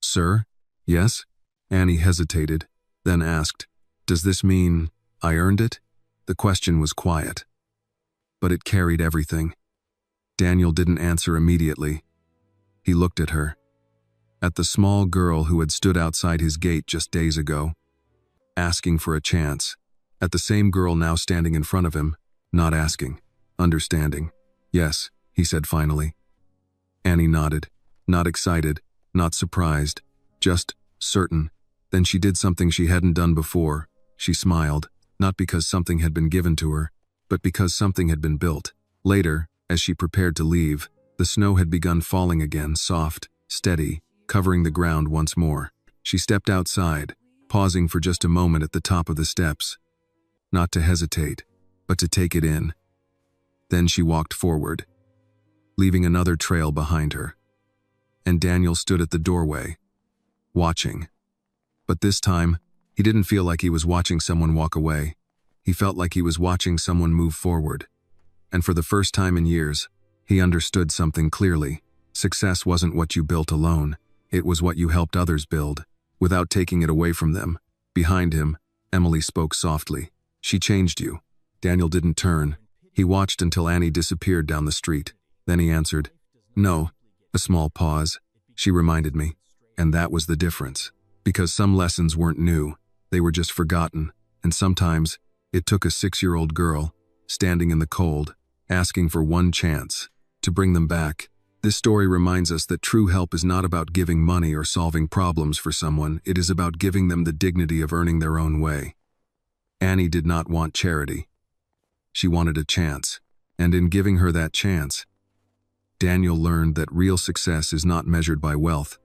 Sir? Yes? Annie hesitated, then asked, does this mean I earned it? The question was quiet, but it carried everything. Daniel didn't answer immediately. He looked at her, at the small girl who had stood outside his gate just days ago, asking for a chance, at the same girl now standing in front of him, not asking, understanding. Yes, he said finally. Annie nodded, not excited, not surprised, just certain. Then she did something she hadn't done before. She smiled, not because something had been given to her, but because something had been built. Later, as she prepared to leave, the snow had begun falling again, soft, steady, covering the ground once more. She stepped outside, pausing for just a moment at the top of the steps, not to hesitate, but to take it in. Then she walked forward, leaving another trail behind her. And Daniel stood at the doorway, watching. But this time, he didn't feel like he was watching someone walk away. He felt like he was watching someone move forward. And for the first time in years, he understood something clearly. Success wasn't what you built alone. It was what you helped others build, without taking it away from them. Behind him, Emily spoke softly. She changed you. Daniel didn't turn. He watched until Annie disappeared down the street. Then he answered, no. A small pause. She reminded me. And that was the difference. Because some lessons weren't new. They were just forgotten. And sometimes, it took a 6-year-old girl, standing in the cold, asking for one chance, to bring them back. This story reminds us that true help is not about giving money or solving problems for someone. It is about giving them the dignity of earning their own way. Annie did not want charity. She wanted a chance. And in giving her that chance, Daniel learned that real success is not measured by wealth,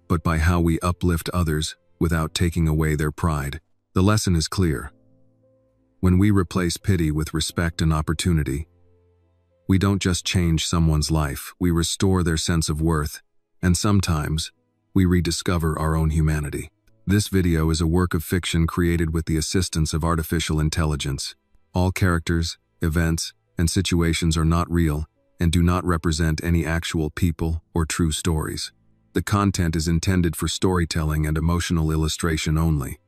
but by how we uplift others without taking away their pride. The lesson is clear. When we replace pity with respect and opportunity, we don't just change someone's life, we restore their sense of worth, and sometimes, we rediscover our own humanity. This video is a work of fiction created with the assistance of artificial intelligence. All characters, events, and situations are not real and do not represent any actual people or true stories. The content is intended for storytelling and emotional illustration only.